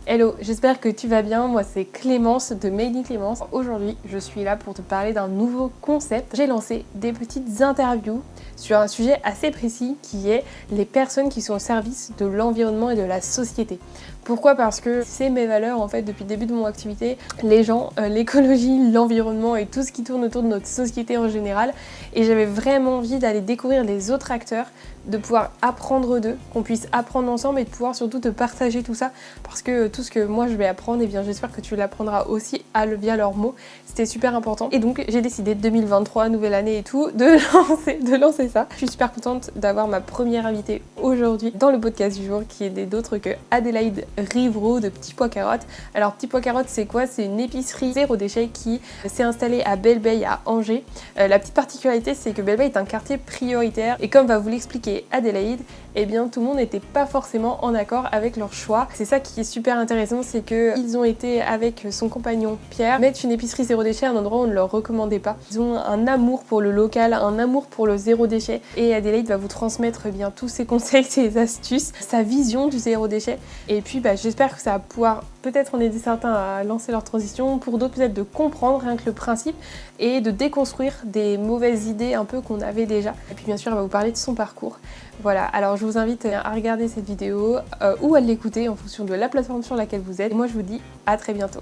Hello, j'espère que tu vas bien. Moi c'est Clémence de Made in Clémence. Aujourd'hui je suis là pour te parler d'un nouveau concept. J'ai lancé des petites interviews sur un sujet assez précis qui est les personnes qui sont au service de l'environnement et de la société. Pourquoi ? Parce que c'est mes valeurs en fait depuis le début de mon activité, les gens, l'écologie, l'environnement et tout ce qui tourne autour de notre société en général. Et j'avais vraiment envie d'aller découvrir les autres acteurs, de pouvoir apprendre d'eux, qu'on puisse apprendre ensemble et de pouvoir surtout te partager tout ça. Parce que tout ce que moi je vais apprendre, eh bien j'espère que tu l'apprendras aussi via leurs mots. C'était super important. Et donc j'ai décidé 2023, nouvelle année et tout, de lancer ça. Je suis super contente d'avoir ma première invitée aujourd'hui dans le podcast du jour qui est d'autre que Adélaïde Riveraud de Petit Pois Carottes. Alors Petit Pois Carottes c'est quoi ? C'est une épicerie zéro déchet qui s'est installée à Belle-Beille à Angers. La petite particularité c'est que Belle-Beille est un quartier prioritaire et comme va vous l'expliquer Adélaïde, eh bien tout le monde n'était pas forcément en accord avec leur choix. C'est ça qui est super intéressant, c'est qu'ils ont été avec son compagnon Pierre mettre une épicerie zéro déchet à un endroit où on ne leur recommandait pas. Ils ont un amour pour le local, un amour pour le zéro déchet et Adélaïde va vous transmettre bien tous ses conseils, ses astuces, sa vision du zéro déchet et puis j'espère que ça va pouvoir peut-être en aider certains à lancer leur transition, pour d'autres peut-être de comprendre rien que le principe et de déconstruire des mauvaises idées un peu qu'on avait déjà. Et puis bien sûr elle va vous parler de son parcours. Voilà, alors je vous invite à regarder cette vidéo ou à l'écouter en fonction de la plateforme sur laquelle vous êtes. Et moi je vous dis à très bientôt.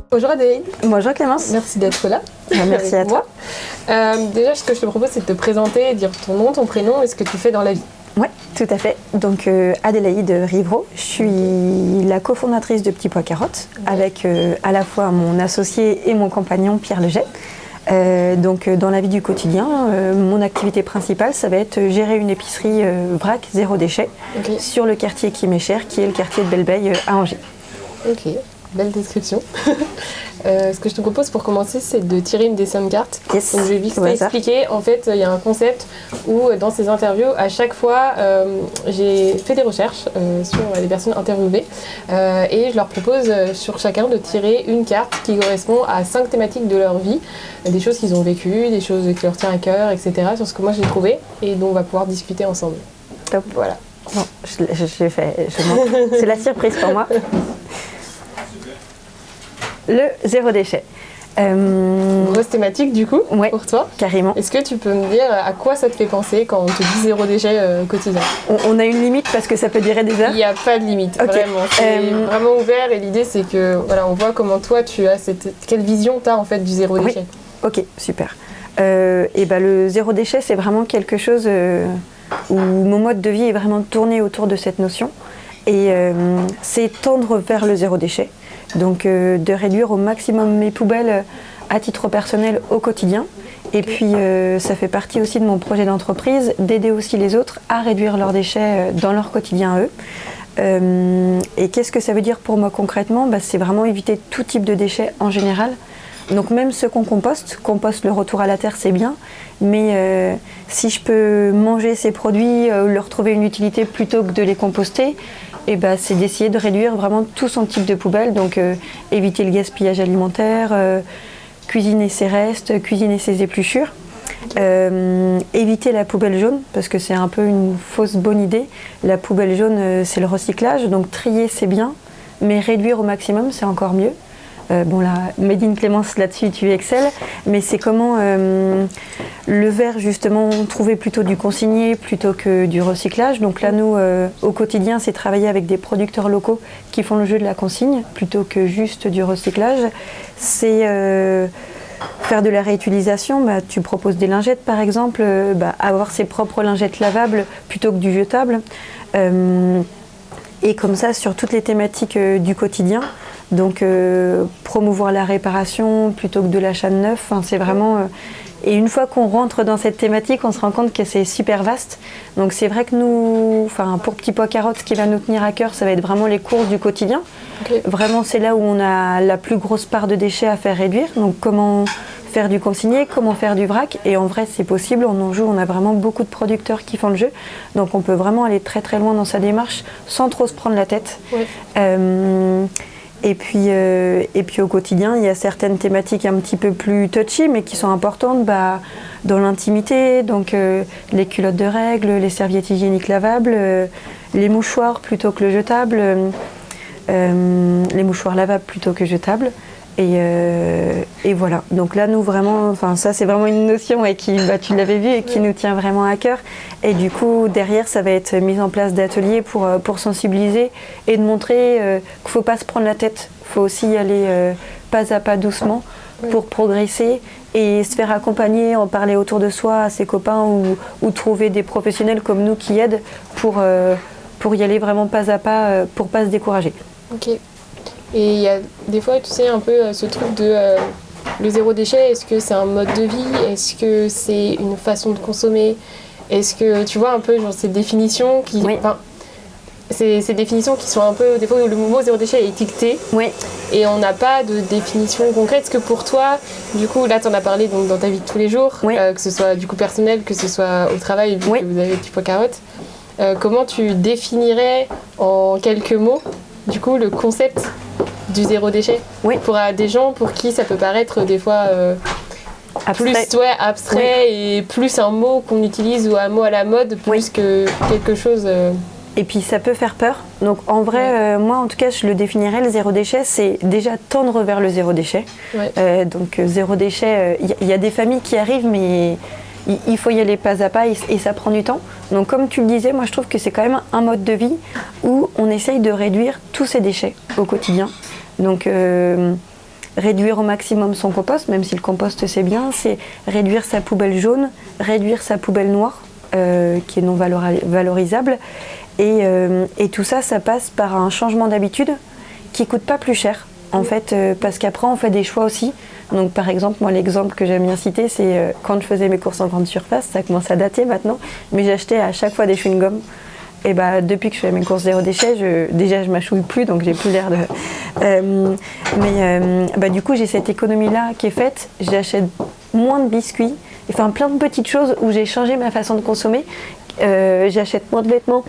Bonjour Adélaïde. Bonjour Clémence. Merci d'être là. Merci à toi. Déjà ce que je te propose c'est de te présenter et dire ton nom, ton prénom et ce que tu fais dans la vie. Oui, tout à fait. Donc Adélaïde Riveraud, je suis la cofondatrice de Petit Pois Carottes avec à la fois mon associé et mon compagnon Pierre Leget. Donc dans la vie du quotidien, mon activité principale ça va être gérer une épicerie vrac zéro déchet sur le quartier qui m'est cher, qui est le quartier de Belle-Beille à Angers. Ok, belle description. Ce que je te propose pour commencer, c'est de tirer une dessin de cartes. Yes. Donc, je vais vite t'expliquer. En fait, il y a un concept où, dans ces interviews, à chaque fois, j'ai fait des recherches sur les personnes interviewées et je leur propose sur chacun de tirer une carte qui correspond à 5 thématiques de leur vie, des choses qu'ils ont vécues, des choses qui leur tiennent à cœur, etc. sur ce que moi j'ai trouvé et dont on va pouvoir discuter ensemble. Top. Voilà. Bon, je l'ai fait. C'est la surprise pour moi. Le zéro déchet. Grosse thématique du coup, pour toi. Carrément. Est-ce que tu peux me dire à quoi ça te fait penser quand on te dit zéro déchet quotidien ? On a une limite parce que ça peut durer des heures ? Il n'y a pas de limite, vraiment. C'est vraiment ouvert et l'idée c'est que voilà, on voit comment toi tu as quelle vision tu as en fait du zéro déchet. Ok, super. Et le zéro déchet c'est vraiment quelque chose où mon mode de vie est vraiment tourné autour de cette notion et c'est tendre vers le zéro déchet. Donc de réduire au maximum mes poubelles à titre personnel au quotidien. Et puis ça fait partie aussi de mon projet d'entreprise, d'aider aussi les autres à réduire leurs déchets dans leur quotidien à eux. Et qu'est-ce que ça veut dire pour moi concrètement ? C'est vraiment éviter tout type de déchets en général. Donc même ceux qu'on composte, le retour à la terre c'est bien, mais si je peux manger ces produits, leur trouver une utilité plutôt que de les composter, et c'est d'essayer de réduire vraiment tout son type de poubelle, donc éviter le gaspillage alimentaire, cuisiner ses restes, cuisiner ses épluchures, éviter la poubelle jaune, parce que c'est un peu une fausse bonne idée. La poubelle jaune c'est le recyclage, donc trier c'est bien, mais réduire au maximum c'est encore mieux. Made in Clémence là-dessus tu excelles, mais c'est comment le verre justement trouver plutôt du consigné plutôt que du recyclage. Donc là nous au quotidien c'est travailler avec des producteurs locaux qui font le jeu de la consigne plutôt que juste du recyclage. C'est faire de la réutilisation, tu proposes des lingettes par exemple, avoir ses propres lingettes lavables plutôt que du jetable. Et comme ça sur toutes les thématiques du quotidien. Donc promouvoir la réparation plutôt que de l'achat de neuf, c'est vraiment... Et une fois qu'on rentre dans cette thématique, on se rend compte que c'est super vaste. Donc c'est vrai que nous, pour Petit Pois Carottes, ce qui va nous tenir à cœur, ça va être vraiment les courses du quotidien. Vraiment c'est là où on a la plus grosse part de déchets à faire réduire. Donc comment faire du consigné, comment faire du vrac. Et en vrai c'est possible, on en joue, on a vraiment beaucoup de producteurs qui font le jeu. Donc on peut vraiment aller très très loin dans sa démarche sans trop se prendre la tête. Et puis au quotidien, il y a certaines thématiques un petit peu plus touchy, mais qui sont importantes dans l'intimité. Donc les culottes de règles, les serviettes hygiéniques lavables, les mouchoirs plutôt que le jetable, les mouchoirs lavables plutôt que jetables. Et voilà. Donc là, nous vraiment, enfin ça c'est vraiment une notion et qui, tu l'avais vu et qui nous tient vraiment à cœur. Et du coup, derrière, ça va être mise en place d'ateliers pour sensibiliser et de montrer qu'il ne faut pas se prendre la tête. Il faut aussi y aller pas à pas, doucement, pour progresser et se faire accompagner, en parler autour de soi à ses copains ou trouver des professionnels comme nous qui aident pour y aller vraiment pas à pas, pour pas se décourager. Ok. Et il y a des fois, tu sais, un peu ce truc de le zéro déchet, est-ce que c'est un mode de vie? Est-ce que c'est une façon de consommer? Est-ce que, tu vois, un peu genre, ces définitions qui... Oui. Enfin, ces définitions qui sont un peu... Des fois, le mot zéro déchet est étiqueté. Oui. Et on n'a pas de définition concrète. Est-ce que pour toi, du coup, là, tu en as parlé donc, dans ta vie de tous les jours, oui. Que ce soit du coup personnel, que ce soit au travail, vu que vous avez Petit Pois Carotte. Comment tu définirais en quelques mots, du coup, le concept du zéro déchet pour des gens pour qui ça peut paraître des fois abstrait et plus un mot qu'on utilise ou un mot à la mode plus que quelque chose... Et puis ça peut faire peur. Donc en vrai, moi en tout cas, je le définirais, le zéro déchet, c'est déjà tendre vers le zéro déchet. Donc zéro déchet, il y a des familles qui arrivent, mais il faut y aller pas à pas et ça prend du temps. Donc comme tu le disais, moi je trouve que c'est quand même un mode de vie où on essaye de réduire tous ces déchets au quotidien. Donc réduire au maximum son compost, même si le compost c'est bien, c'est réduire sa poubelle jaune, réduire sa poubelle noire, qui est non valorisable. Et tout ça, ça passe par un changement d'habitude qui coûte pas plus cher, en fait, parce qu'après on fait des choix aussi. Donc par exemple, moi l'exemple que j'aime bien citer, c'est quand je faisais mes courses en grande surface, ça commence à dater maintenant, mais j'achetais à chaque fois des chewing-gums. Et depuis que je fais mes courses zéro déchet, je mâchouille plus, donc j'ai plus l'air de... du coup, j'ai cette économie-là qui est faite. J'achète moins de biscuits, enfin plein de petites choses où j'ai changé ma façon de consommer. J'achète moins de vêtements.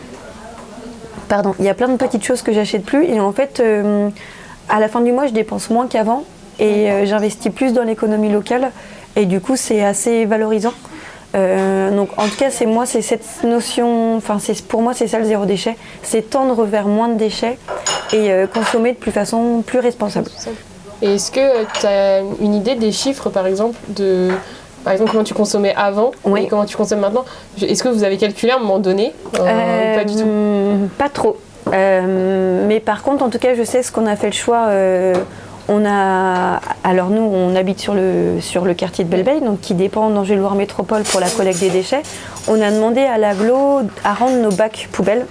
Pardon, il y a plein de petites choses que j'achète plus. Et en fait, à la fin du mois, je dépense moins qu'avant. Et j'investis plus dans l'économie locale. Et du coup, c'est assez valorisant. Donc en tout cas c'est cette notion, pour moi c'est ça le zéro déchet, c'est tendre vers moins de déchets et consommer de façon plus responsable. Et est-ce que tu as une idée des chiffres par exemple comment tu consommais avant et comment tu consommes maintenant? Est-ce que vous avez calculé à un moment donné pas du tout? Pas trop, mais par contre en tout cas je sais ce qu'on a fait le choix. Alors nous, on habite sur le quartier de Belle-Veille, donc qui dépend d'Angers-Loire Métropole pour la collecte des déchets. On a demandé à l'agglo à rendre nos bacs poubelles.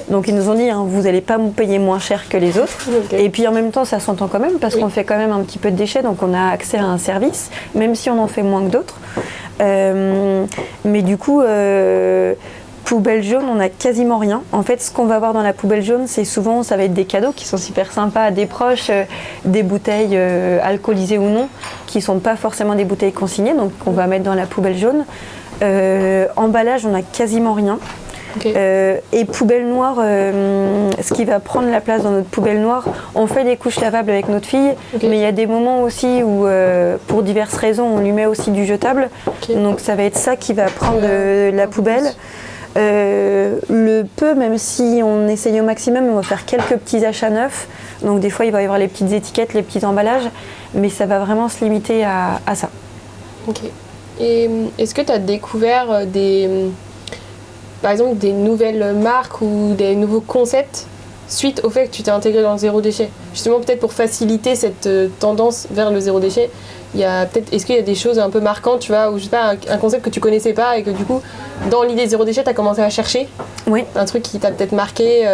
Donc ils nous ont dit, vous n'allez pas me payer moins cher que les autres. Et puis en même temps, ça s'entend quand même parce qu'on fait quand même un petit peu de déchets, donc on a accès à un service, même si on en fait moins que d'autres. Mais du coup... poubelle jaune, on n'a quasiment rien. En fait, ce qu'on va avoir dans la poubelle jaune, ça va être des cadeaux qui sont super sympas à des proches, des bouteilles alcoolisées ou non, qui ne sont pas forcément des bouteilles consignées, donc qu'on va mettre dans la poubelle jaune. Emballage, on n'a quasiment rien. Et poubelle noire, ce qui va prendre la place dans notre poubelle noire, on fait des couches lavables avec notre fille, mais il y a des moments aussi où, pour diverses raisons, on lui met aussi du jetable. Donc ça va être ça qui va prendre la poubelle. Le peu, même si on essaye au maximum, on va faire quelques petits achats neufs. Donc des fois, il va y avoir les petites étiquettes, les petits emballages, mais ça va vraiment se limiter à ça. Ok. Et est-ce que tu as découvert par exemple des nouvelles marques ou des nouveaux concepts suite au fait que tu t'es intégré dans le zéro déchet? Justement, peut-être pour faciliter cette tendance vers le zéro déchet, est-ce qu'il y a des choses un peu marquantes, tu vois, ou je sais pas, un concept que tu connaissais pas et que du coup, dans l'idée zéro déchet, tu as commencé à chercher? Oui. Un truc qui t'a peut-être marqué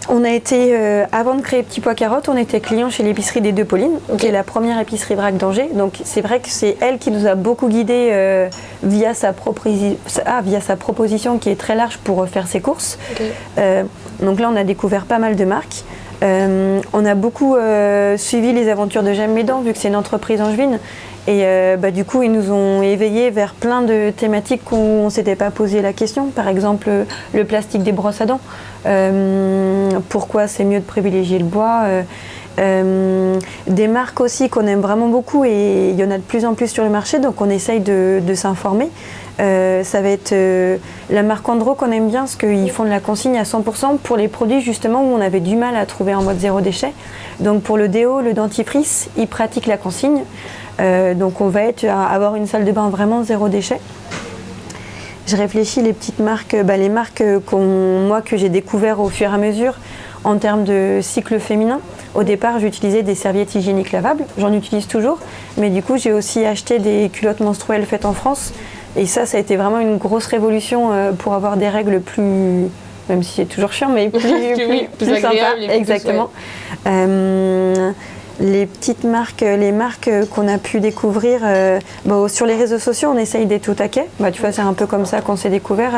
on a été, avant de créer Petit Pois Carotte, on était client chez l'épicerie des Deux Paulines, qui est la première épicerie vrac d'Angers. Donc c'est vrai que c'est elle qui nous a beaucoup guidés via sa proposition qui est très large pour faire ses courses. Donc là, on a découvert pas mal de marques. On a beaucoup suivi les aventures de J'aime mes dents, vu que c'est une entreprise angevine. Et du coup, ils nous ont éveillés vers plein de thématiques qu'on ne s'était pas posé la question. Par exemple, le plastique des brosses à dents. Pourquoi c'est mieux de privilégier le bois. Des marques aussi qu'on aime vraiment beaucoup et il y en a de plus en plus sur le marché, donc on essaye de s'informer. Ça va être la marque Andro qu'on aime bien parce qu'ils font de la consigne à 100% pour les produits justement où on avait du mal à trouver en mode zéro déchet. Donc pour le déo, le dentifrice, ils pratiquent la consigne. Donc on va avoir une salle de bain vraiment zéro déchet. Je réfléchis les petites marques, les marques que j'ai découvert au fur et à mesure en termes de cycle féminin. Au départ, j'utilisais des serviettes hygiéniques lavables, j'en utilise toujours, mais du coup j'ai aussi acheté des culottes menstruelles faites en France. Et ça a été vraiment une grosse révolution pour avoir des règles plus, même si c'est toujours chiant, mais plus agréable. Sympa. Exactement. Ouais. Les petites marques, les marques qu'on a pu découvrir sur les réseaux sociaux, on essaye d'être au taquet. Tu vois, c'est un peu comme ça qu'on s'est découvert,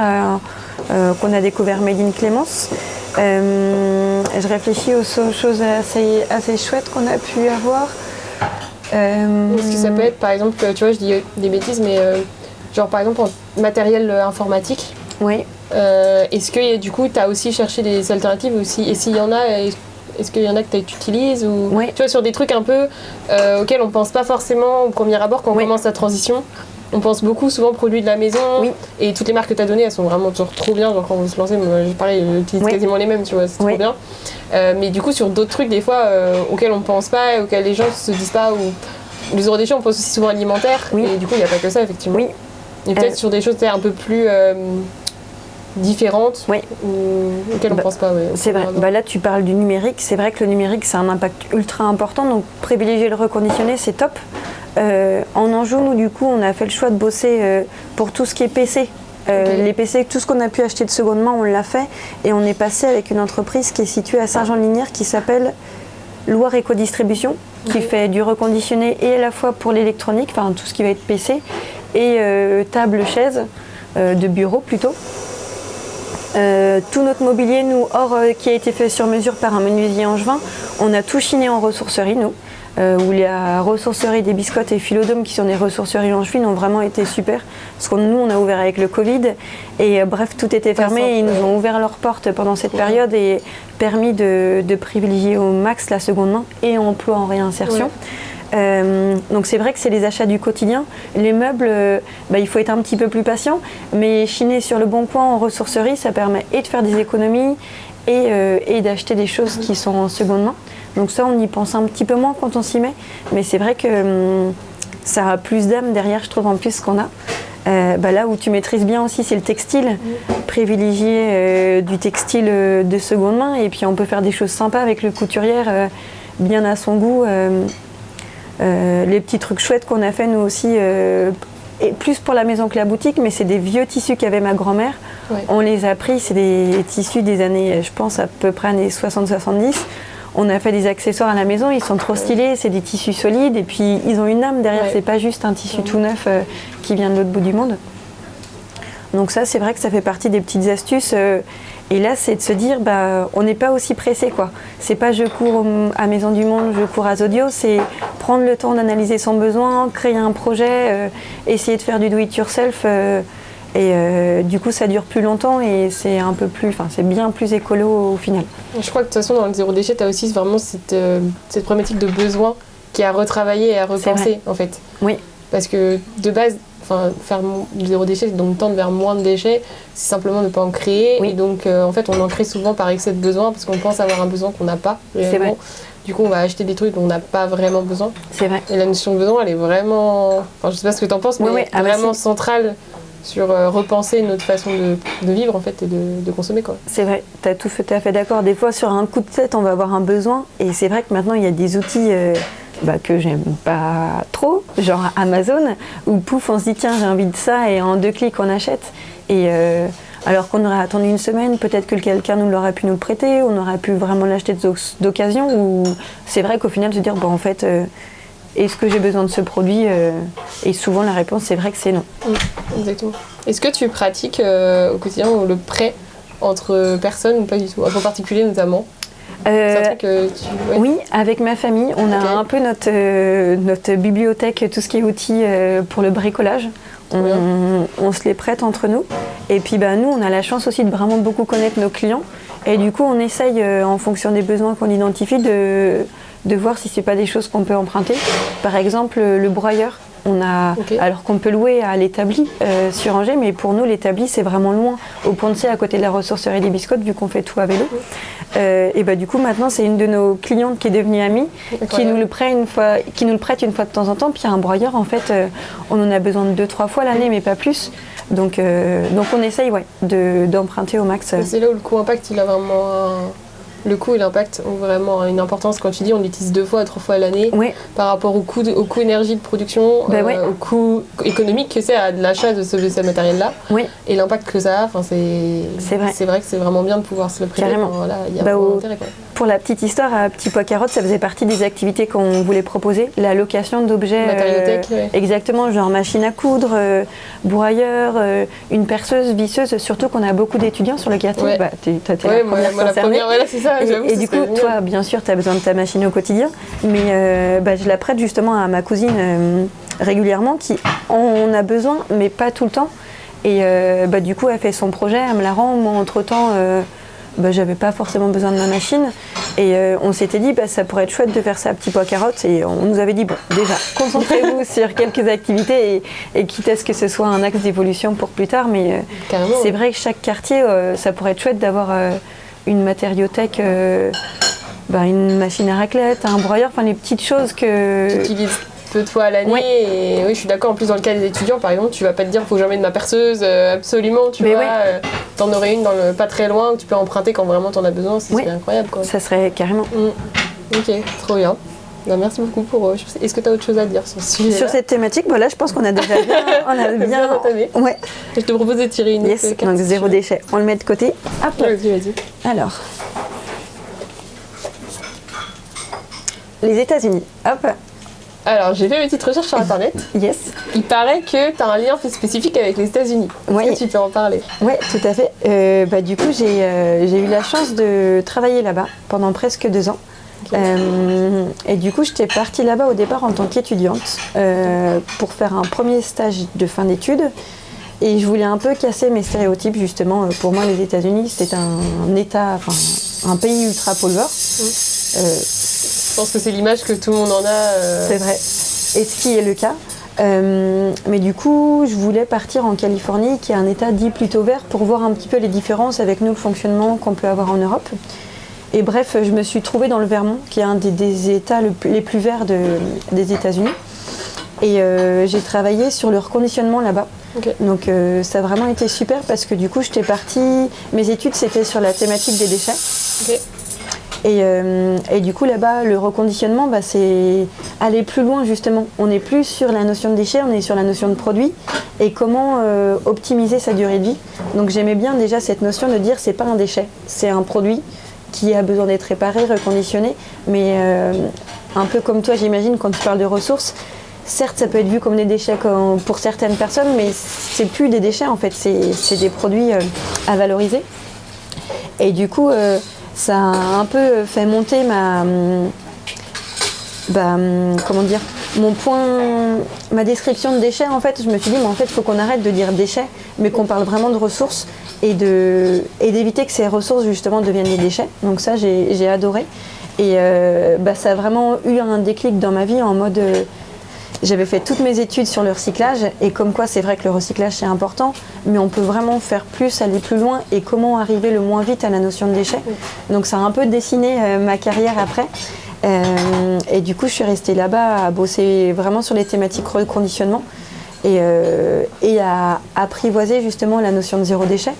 qu'on a découvert Made in Clémence. Je réfléchis aux choses assez chouettes qu'on a pu avoir. Est-ce que ça peut être, par exemple, tu vois, je dis des bêtises, mais genre par exemple en matériel informatique. Oui. Est-ce que du coup, tu as aussi cherché des alternatives aussi, et s'il y en a, est-ce qu'il y en a que tu utilises ou oui. Tu vois, sur des trucs un peu auxquels on pense pas forcément au premier abord quand on commence la transition. On pense beaucoup souvent produits de la maison, et toutes les marques que tu as données, elles sont vraiment toujours trop bien. Genre quand on veut se lancer, moi, pareil, j'utilise quasiment les mêmes, tu vois, c'est trop bien. Mais du coup, sur d'autres trucs, des fois, auxquels on pense pas, et auxquels les gens se disent pas, ou le zéro déchet, on pense aussi souvent alimentaire, et du coup, il n'y a pas que ça, effectivement. Oui. Et peut-être sur des choses un peu plus différentes, auxquelles on pense pas. C'est vrai. Là, tu parles du numérique. C'est vrai que le numérique, c'est un impact ultra important. Donc, privilégier le reconditionné, c'est top. En Anjou, nous, du coup, on a fait le choix de bosser pour tout ce qui est PC. Les PC, tout ce qu'on a pu acheter de seconde main, on l'a fait. Et on est passé avec une entreprise qui est située à Saint-Jean-Linière qui s'appelle Loire Éco-Distribution, qui fait du reconditionné et à la fois pour l'électronique, enfin tout ce qui va être PC, et table, chaise, de bureau plutôt. Tout notre mobilier, nous, qui a été fait sur mesure par un menuisier angevin, on a tout chiné en ressourcerie, nous. Où la ressourcerie des Biscottes et Philodome, qui sont des ressourceries angevines, ont vraiment été super. Parce que nous, on a ouvert avec le Covid. Et bref, tout était fermé. Et ils nous ont ouvert leurs portes pendant cette période et permis de privilégier au max la seconde main et emploi en réinsertion. Donc c'est vrai que c'est les achats du quotidien. Les meubles, il faut être un petit peu plus patient. Mais chiner sur le bon coin en ressourcerie, ça permet et de faire des économies et d'acheter des choses qui sont en seconde main. Donc ça, on y pense un petit peu moins quand on s'y met, mais c'est vrai que ça a plus d'âme derrière, je trouve, en plus qu'on a. Là où tu maîtrises bien aussi, c'est le textile. Privilégier du textile de seconde main, et puis on peut faire des choses sympas avec le couturière, bien à son goût. Les petits trucs chouettes qu'on a fait, nous aussi, et plus pour la maison que la boutique, mais c'est des vieux tissus qu'avait ma grand-mère. On les a pris, c'est des tissus des années, je pense, à peu près années 60-70. On a fait des accessoires à la maison, ils sont trop stylés, c'est des tissus solides et puis ils ont une âme derrière, c'est pas juste un tissu tout neuf qui vient de l'autre bout du monde. Donc ça, c'est vrai que ça fait partie des petites astuces. Et là, c'est de se dire, on n'est pas aussi pressé, quoi. C'est pas je cours à Maison du Monde, je cours à Zodio, c'est prendre le temps d'analyser son besoin, créer un projet, essayer de faire du do-it-yourself. Du coup, ça dure plus longtemps et c'est c'est bien plus écolo au final. Je crois que de toute façon, dans le zéro déchet, tu as aussi vraiment cette problématique de besoin qui est à retravailler et à repenser, en fait. Oui. Parce que de base, faire du zéro déchet, donc tendre vers moins de déchets, c'est simplement ne pas en créer. Oui. Et donc, en fait, on en crée souvent par excès de besoin parce qu'on pense avoir un besoin qu'on n'a pas réellement. C'est vrai. Du coup, on va acheter des trucs dont on n'a pas vraiment besoin. C'est vrai. Et la notion de besoin, elle est vraiment... je sais pas ce que tu en penses, mais vraiment centrale sur repenser notre façon de vivre en fait et de consommer, quoi. C'est vrai, tu as tout à fait d'accord. Des fois sur un coup de tête on va avoir un besoin et c'est vrai que maintenant il y a des outils que j'aime pas trop, genre Amazon, où pouf on se dit tiens j'ai envie de ça et en 2 clics on achète. Et alors qu'on aurait attendu une semaine, peut-être que quelqu'un nous l'aurait pu nous le prêter, on aurait pu vraiment l'acheter d'occasion, ou c'est vrai qu'au final se dire en fait est-ce que j'ai besoin de ce produit et souvent la réponse c'est vrai que c'est non. Exactement. Est-ce que tu pratiques au quotidien le prêt entre personnes ou pas du tout, en particulier notamment? C'est un truc que tu... Ouais. Oui, avec ma famille, on a un peu notre bibliothèque, tout ce qui est outils pour le bricolage. On se les prête entre nous. Et puis nous, on a la chance aussi de vraiment beaucoup connaître nos clients. Et du coup, on essaye, en fonction des besoins qu'on identifie, de voir si c'est pas des choses qu'on peut emprunter. Par exemple, le broyeur. Alors qu'on peut louer à l'établi sur Angers, mais pour nous l'établi c'est vraiment loin, au Pontier à côté de la ressourcerie des Biscottes, vu qu'on fait tout à vélo. Et du coup maintenant c'est une de nos clientes qui est devenue amie, qui nous le prête une fois de temps en temps. Puis un broyeur en fait on en a besoin de 2-3 fois l'année, mais pas plus. Donc on essaye d'emprunter au max. Et c'est là où le coût impact il a vraiment le coût et l'impact ont vraiment une importance. Quand tu dis on l'utilise 2 fois à 3 fois à l'année, par rapport au coût énergie de production, au coût économique que c'est à l'achat de ce matériel-là, et l'impact que ça a, c'est vrai que c'est vraiment bien de pouvoir se le prêter. Voilà, y a vraiment intérêt, quoi. Pour la petite histoire, à Petit Pois Carotte, ça faisait partie des activités qu'on voulait proposer, la location d'objets, exactement, genre machine à coudre, broyeur, une perceuse, visseuse, surtout qu'on a beaucoup d'étudiants sur le quartier. T'as la première, c'est ça. Et du coup, toi, bien sûr, tu as besoin de ta machine au quotidien, mais je la prête justement à ma cousine régulièrement qui en a besoin, mais pas tout le temps. Et du coup, elle fait son projet, elle me la rend. Moi, entre-temps, j'avais pas forcément besoin de ma machine. Et on s'était dit, ça pourrait être chouette de faire ça à Petit Pois Carotte. Et on nous avait dit, déjà, concentrez-vous sur quelques activités et quitte à ce que ce soit un axe d'évolution pour plus tard. Mais c'est vrai que chaque quartier, ça pourrait être chouette d'avoir une matériothèque, une machine à raclette, un broyeur, les petites choses que... Tu utilises peu de fois à l'année. Et oui, je suis d'accord. En plus, dans le cas des étudiants, par exemple, tu vas pas te dire faut que j'emmène ma perceuse, absolument. Tu vois, t'en aurais une pas très loin où tu peux emprunter quand vraiment t'en as besoin. C'est incroyable, quoi. Ça serait carrément. Ok, trop bien. Merci beaucoup pour. Est-ce que tu as autre chose à dire sur ce sujet? Sur cette thématique, là, je pense qu'on a déjà bien entamé. Ouais. Je te propose de tirer une autre carte. Donc zéro déchet. On le met de côté. Hop. Vas-y. Alors. Les États-Unis. Hop. Alors, j'ai fait une petite recherche sur Internet. Yes. Il paraît que tu as un lien spécifique avec les États-Unis. Est-ce que tu peux en parler? Oui, tout à fait. Du coup, j'ai eu la chance de travailler là-bas pendant presque 2 ans. Et du coup, j'étais partie là-bas au départ en tant qu'étudiante pour faire un premier stage de fin d'études. Et je voulais un peu casser mes stéréotypes, justement. Pour moi, les États-Unis, c'était un pays ultra pollueur. Je pense que c'est l'image que tout le monde en a. C'est vrai. Et ce qui est le cas. Mais du coup, je voulais partir en Californie, qui est un état dit plutôt vert, pour voir un petit peu les différences avec nous, le fonctionnement qu'on peut avoir en Europe. Et bref, je me suis trouvée dans le Vermont, qui est un des états les plus verts des États-Unis. Et j'ai travaillé sur le reconditionnement là-bas. Donc ça a vraiment été super parce que du coup, j'étais partie... Mes études, c'était sur la thématique des déchets. Et du coup, là-bas, le reconditionnement, c'est aller plus loin, justement. On n'est plus sur la notion de déchet, on est sur la notion de produit et comment optimiser sa durée de vie. Donc j'aimais bien déjà cette notion de dire c'est pas un déchet, c'est un produit qui a besoin d'être réparé, reconditionné, mais un peu comme toi, j'imagine, quand tu parles de ressources, certes, ça peut être vu comme des déchets pour certaines personnes, mais c'est plus des déchets, en fait, c'est des produits à valoriser. Et du coup, ça a un peu fait monter ma description de déchets. En fait, je me suis dit, mais en fait, il faut qu'on arrête de dire déchets, mais qu'on parle vraiment de ressources et d'éviter que ces ressources, justement, deviennent des déchets. Donc ça, j'ai adoré. Et ça a vraiment eu un déclic dans ma vie en mode... J'avais fait toutes mes études sur le recyclage et comme quoi c'est vrai que le recyclage c'est important, mais on peut vraiment faire plus, aller plus loin et comment arriver le moins vite à la notion de déchets. Donc ça a un peu dessiné ma carrière après. Et du coup je suis restée là-bas à bosser vraiment sur les thématiques reconditionnement et à apprivoiser justement la notion de zéro déchet.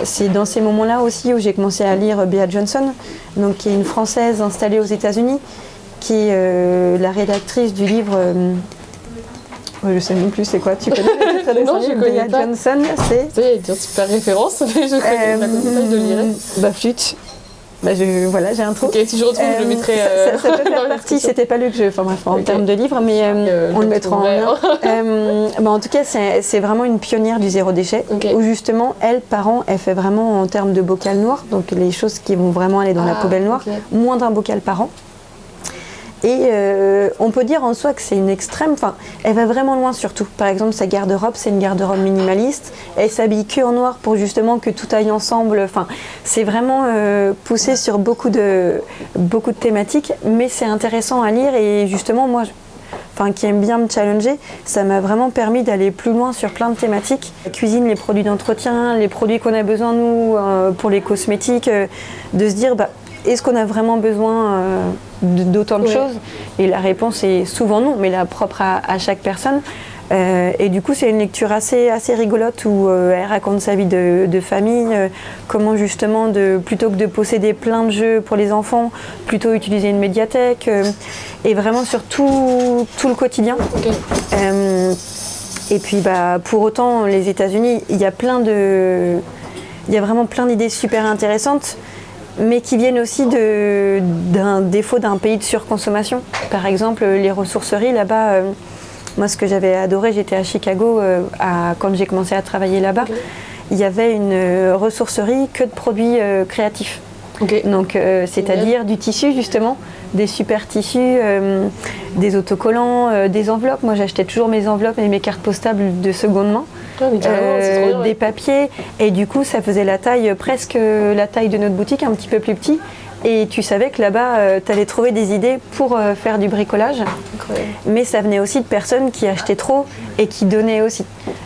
C'est dans ces moments-là aussi où j'ai commencé à lire Bea Johnson, donc, qui est une Française installée aux États-Unis, qui est la rédactrice du livre... je ne sais même plus c'est quoi, tu connais le titre de son livre? Bea Johnson, c'est... Tu sais, il y a une super référence, mais je connais pas de lire. Flûte. Voilà, j'ai un trou. Ok, si je retrouve, je le mettrai ça peut faire partie, c'était pas le que je... Enfin bref, en termes de livres, mais on le mettra en lien. En tout cas, c'est vraiment une pionnière du zéro déchet, où justement, elle, par an, elle fait vraiment en termes de bocal noir, donc les choses qui vont vraiment aller dans la poubelle noire, moins d'un bocal par an. Et on peut dire en soi que c'est une extrême, enfin, elle va vraiment loin surtout. Par exemple, sa garde-robe, c'est une garde-robe minimaliste. Elle s'habille que en noir pour justement que tout aille ensemble. Enfin, c'est vraiment poussé sur beaucoup de thématiques, mais c'est intéressant à lire et justement, moi, qui aime bien me challenger, ça m'a vraiment permis d'aller plus loin sur plein de thématiques. La cuisine, les produits d'entretien, les produits qu'on a besoin, nous, pour les cosmétiques, de se dire, est-ce qu'on a vraiment besoin d'autant de choses? Et la réponse est souvent non, mais la propre à chaque personne. Et du coup, c'est une lecture assez rigolote où elle raconte sa vie de famille, comment justement, plutôt que de posséder plein de jeux pour les enfants, plutôt utiliser une médiathèque, et vraiment sur tout le quotidien. Et puis, pour autant, les États-Unis, il y a vraiment plein d'idées super intéressantes, mais qui viennent aussi d'un défaut d'un pays de surconsommation. Par exemple, les ressourceries, là-bas, moi ce que j'avais adoré, j'étais à Chicago quand j'ai commencé à travailler là-bas, il y avait une ressourcerie que de produits créatifs. Donc, c'est-à-dire du tissu justement, des super tissus, des autocollants, des enveloppes. Moi j'achetais toujours mes enveloppes et mes cartes postales de seconde main. Des papiers, et du coup ça faisait presque la taille de notre boutique, un petit peu plus petit, et tu savais que là-bas tu allais trouver des idées pour faire du bricolage. Mais ça venait aussi de personnes qui achetaient trop et qui donnaient aussi,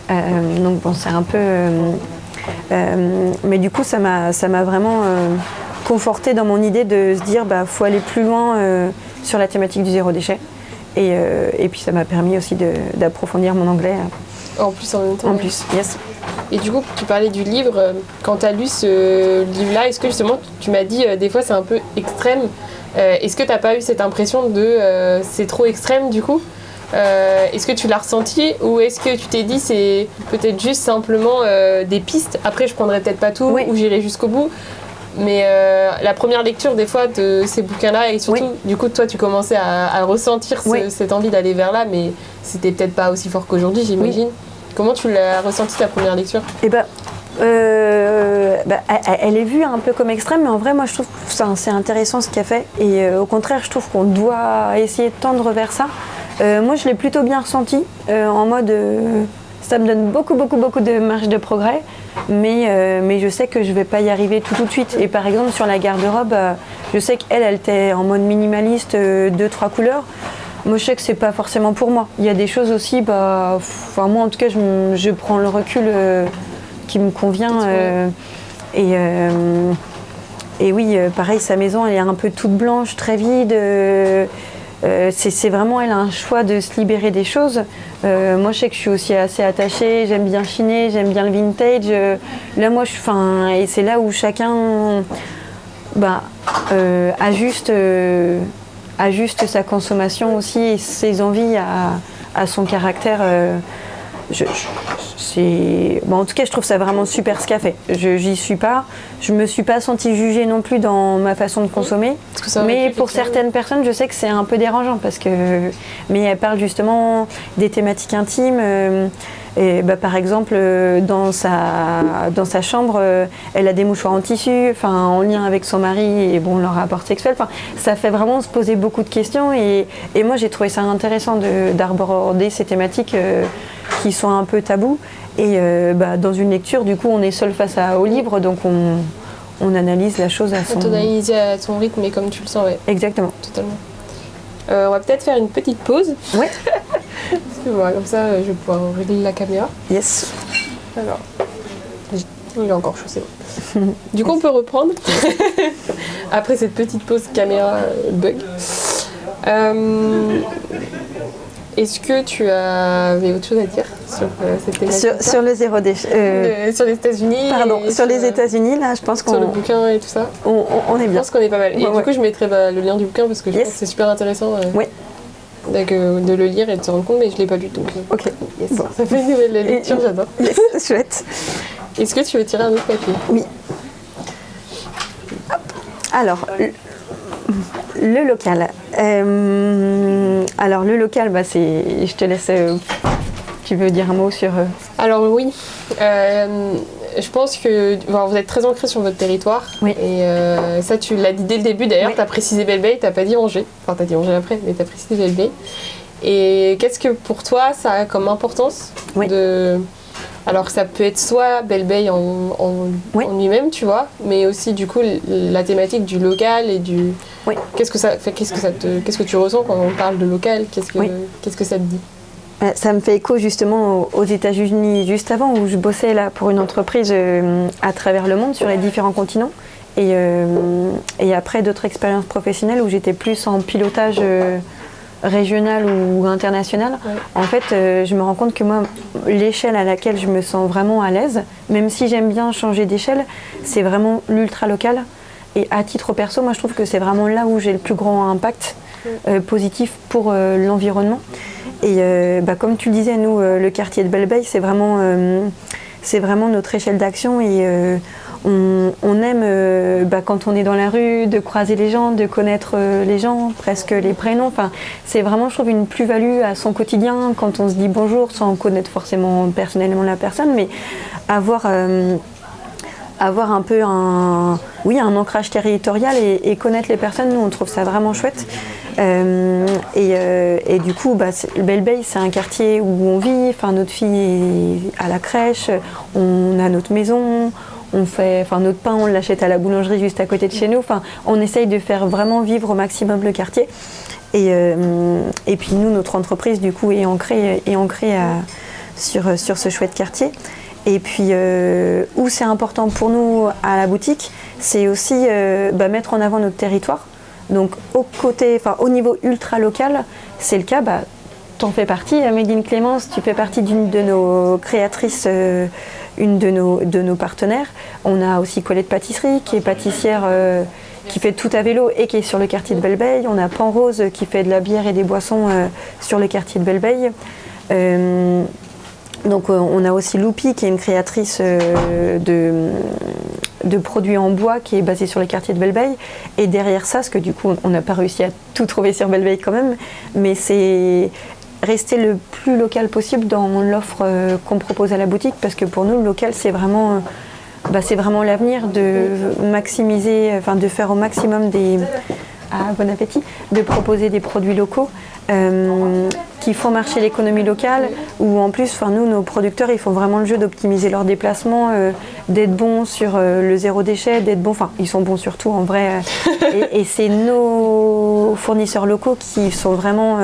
donc bon, c'est un peu mais du coup ça m'a vraiment conforté dans mon idée de se dire faut aller plus loin sur la thématique du zéro déchet, et puis ça m'a permis aussi d'approfondir mon anglais. En plus, en même temps. En plus, yes. Et du coup, tu parlais du livre. Quand tu as lu ce livre-là, est-ce que justement, tu m'as dit, des fois c'est un peu extrême. Est-ce que tu n'as pas eu cette impression de c'est trop extrême du coup? Est-ce que tu l'as ressenti, ou est-ce que tu t'es dit c'est peut-être juste simplement des pistes? Après, je prendrai peut-être pas tout, ou j'irai jusqu'au bout. Mais la première lecture des fois de ces bouquins-là, et surtout du coup toi tu commençais à ressentir cette envie d'aller vers là, mais c'était peut-être pas aussi fort qu'aujourd'hui, j'imagine. Comment tu l'as ressenti ta première lecture? Elle est vue un peu comme extrême, mais en vrai moi je trouve que c'est intéressant ce qu'elle fait, et au contraire je trouve qu'on doit essayer de tendre vers ça. Moi je l'ai plutôt bien ressenti, en mode ça me donne beaucoup de marge de progrès, mais je sais que je vais pas y arriver tout de suite. Et par exemple sur la garde-robe, je sais qu'elle était en mode minimaliste, 2-3 couleurs. Moi je sais que c'est pas forcément pour moi. Il y a des choses aussi, moi en tout cas je prends le recul qui me convient. Et oui, pareil, sa maison elle est un peu toute blanche, très vide. C'est vraiment, elle a un choix de se libérer des choses. Moi je sais que je suis aussi assez attachée, j'aime bien chiner, j'aime bien le vintage. Là moi et c'est là où chacun ajuste sa consommation aussi et ses envies à son caractère. En tout cas je trouve ça vraiment super ce qu'elle fait. J'y suis pas, je me suis pas sentie jugée non plus dans ma façon de consommer, mais pour certaines personnes je sais que c'est un peu dérangeant mais elle parle justement des thématiques intimes. Par exemple, dans sa chambre, elle a des mouchoirs en tissu, en lien avec son mari et leur rapport sexuel. Ça fait vraiment se poser beaucoup de questions, et moi j'ai trouvé ça intéressant d'aborder ces thématiques qui sont un peu tabous. Et dans une lecture, du coup, on est seul face au livre, donc on analyse la chose à son... On analyse à son rythme et comme tu le sens, ouais. Exactement. Totalement. On va peut-être faire une petite pause. Ouais. Comme ça, je vais pouvoir régler la caméra. Yes. Alors, il est encore chaud, c'est bon. Du coup, on peut reprendre. Après cette petite pause caméra bug. Est-ce que tu avais autre chose à dire sur cette thématique sur le zéro déchet sur les États-Unis? Pardon, sur les États-Unis, là, je pense qu'on... Sur le bouquin et tout ça, on est bien. Je pense qu'on est pas mal. Et du coup, je mettrai le lien du bouquin parce que je pense que c'est super intéressant de le lire et de se rendre compte, mais je ne l'ai pas lu, donc... Ok. Yes. Bon. Ça fait une nouvelle lecture, j'adore. Yes, chouette. Est-ce que tu veux tirer un autre papier? Oui. Alors, le local. Alors, le local, je te laisse. Tu veux dire un mot sur. Alors, oui. Je pense que vous êtes très ancré sur votre territoire. Oui. Et ça, tu l'as dit dès le début. D'ailleurs, oui. Tu as précisé Belle-Bay, tu n'as pas dit Angers. Enfin, tu as dit Angers après, mais tu as précisé Belle-Bay. Et qu'est-ce que pour toi, ça a comme importance de... Alors, ça peut être soit Belle-Bay en lui-même, tu vois, mais aussi, du coup, la thématique du local et du... Oui. Qu'est-ce que tu ressens quand on parle de local? Qu'est-ce que ça te dit? Ça me fait écho justement aux États-Unis juste avant, où je bossais là pour une entreprise à travers le monde sur les différents continents. Et après d'autres expériences professionnelles où j'étais plus en pilotage régional ou international. Ouais. En fait, je me rends compte que moi, l'échelle à laquelle je me sens vraiment à l'aise, même si j'aime bien changer d'échelle, c'est vraiment l'ultra local. Et à titre perso, moi je trouve que c'est vraiment là où j'ai le plus grand impact positif pour l'environnement. Et comme tu le disais, nous, le quartier de Belle-Bay, c'est vraiment notre échelle d'action et on aime, quand on est dans la rue, de croiser les gens, de connaître les gens, presque les prénoms. Enfin, c'est vraiment, je trouve, une plus-value à son quotidien quand on se dit bonjour sans connaître forcément personnellement la personne, mais avoir un peu un ancrage territorial et connaître les personnes, nous, on trouve ça vraiment chouette. Et du coup, Belle-Bay, c'est un quartier où on vit. Enfin, notre fille est à la crèche, on a notre maison, notre pain, on l'achète à la boulangerie juste à côté de chez nous. Enfin, on essaye de faire vraiment vivre au maximum le quartier. Et puis nous, notre entreprise, du coup, est ancrée sur ce chouette quartier. Et puis, où c'est important pour nous à la boutique, c'est aussi mettre en avant notre territoire. Donc, au niveau ultra local, c'est le cas, t'en fais partie, Médine Clémence, tu fais partie d'une de nos créatrices, une de nos partenaires. On a aussi Colette Pâtisserie, qui est pâtissière, qui fait tout à vélo et qui est sur le quartier de Belle-Bay. On a Pan Rose, qui fait de la bière et des boissons sur le quartier de Belle-Bay. Donc on a aussi Loupi qui est une créatrice de produits en bois qui est basée sur le quartier de Belle-Bay. Et derrière ça, parce que du coup on n'a pas réussi à tout trouver sur Belle-Bay quand même, mais c'est rester le plus local possible dans l'offre qu'on propose à la boutique, parce que pour nous le local c'est vraiment l'avenir, de maximiser, de faire au maximum bon appétit, de proposer des produits locaux qui font marcher l'économie locale, où en plus, nous, nos producteurs, ils font vraiment le jeu d'optimiser leurs déplacements, d'être bons sur le zéro déchet, d'être bons, ils sont bons surtout en vrai, et c'est nos fournisseurs locaux qui sont vraiment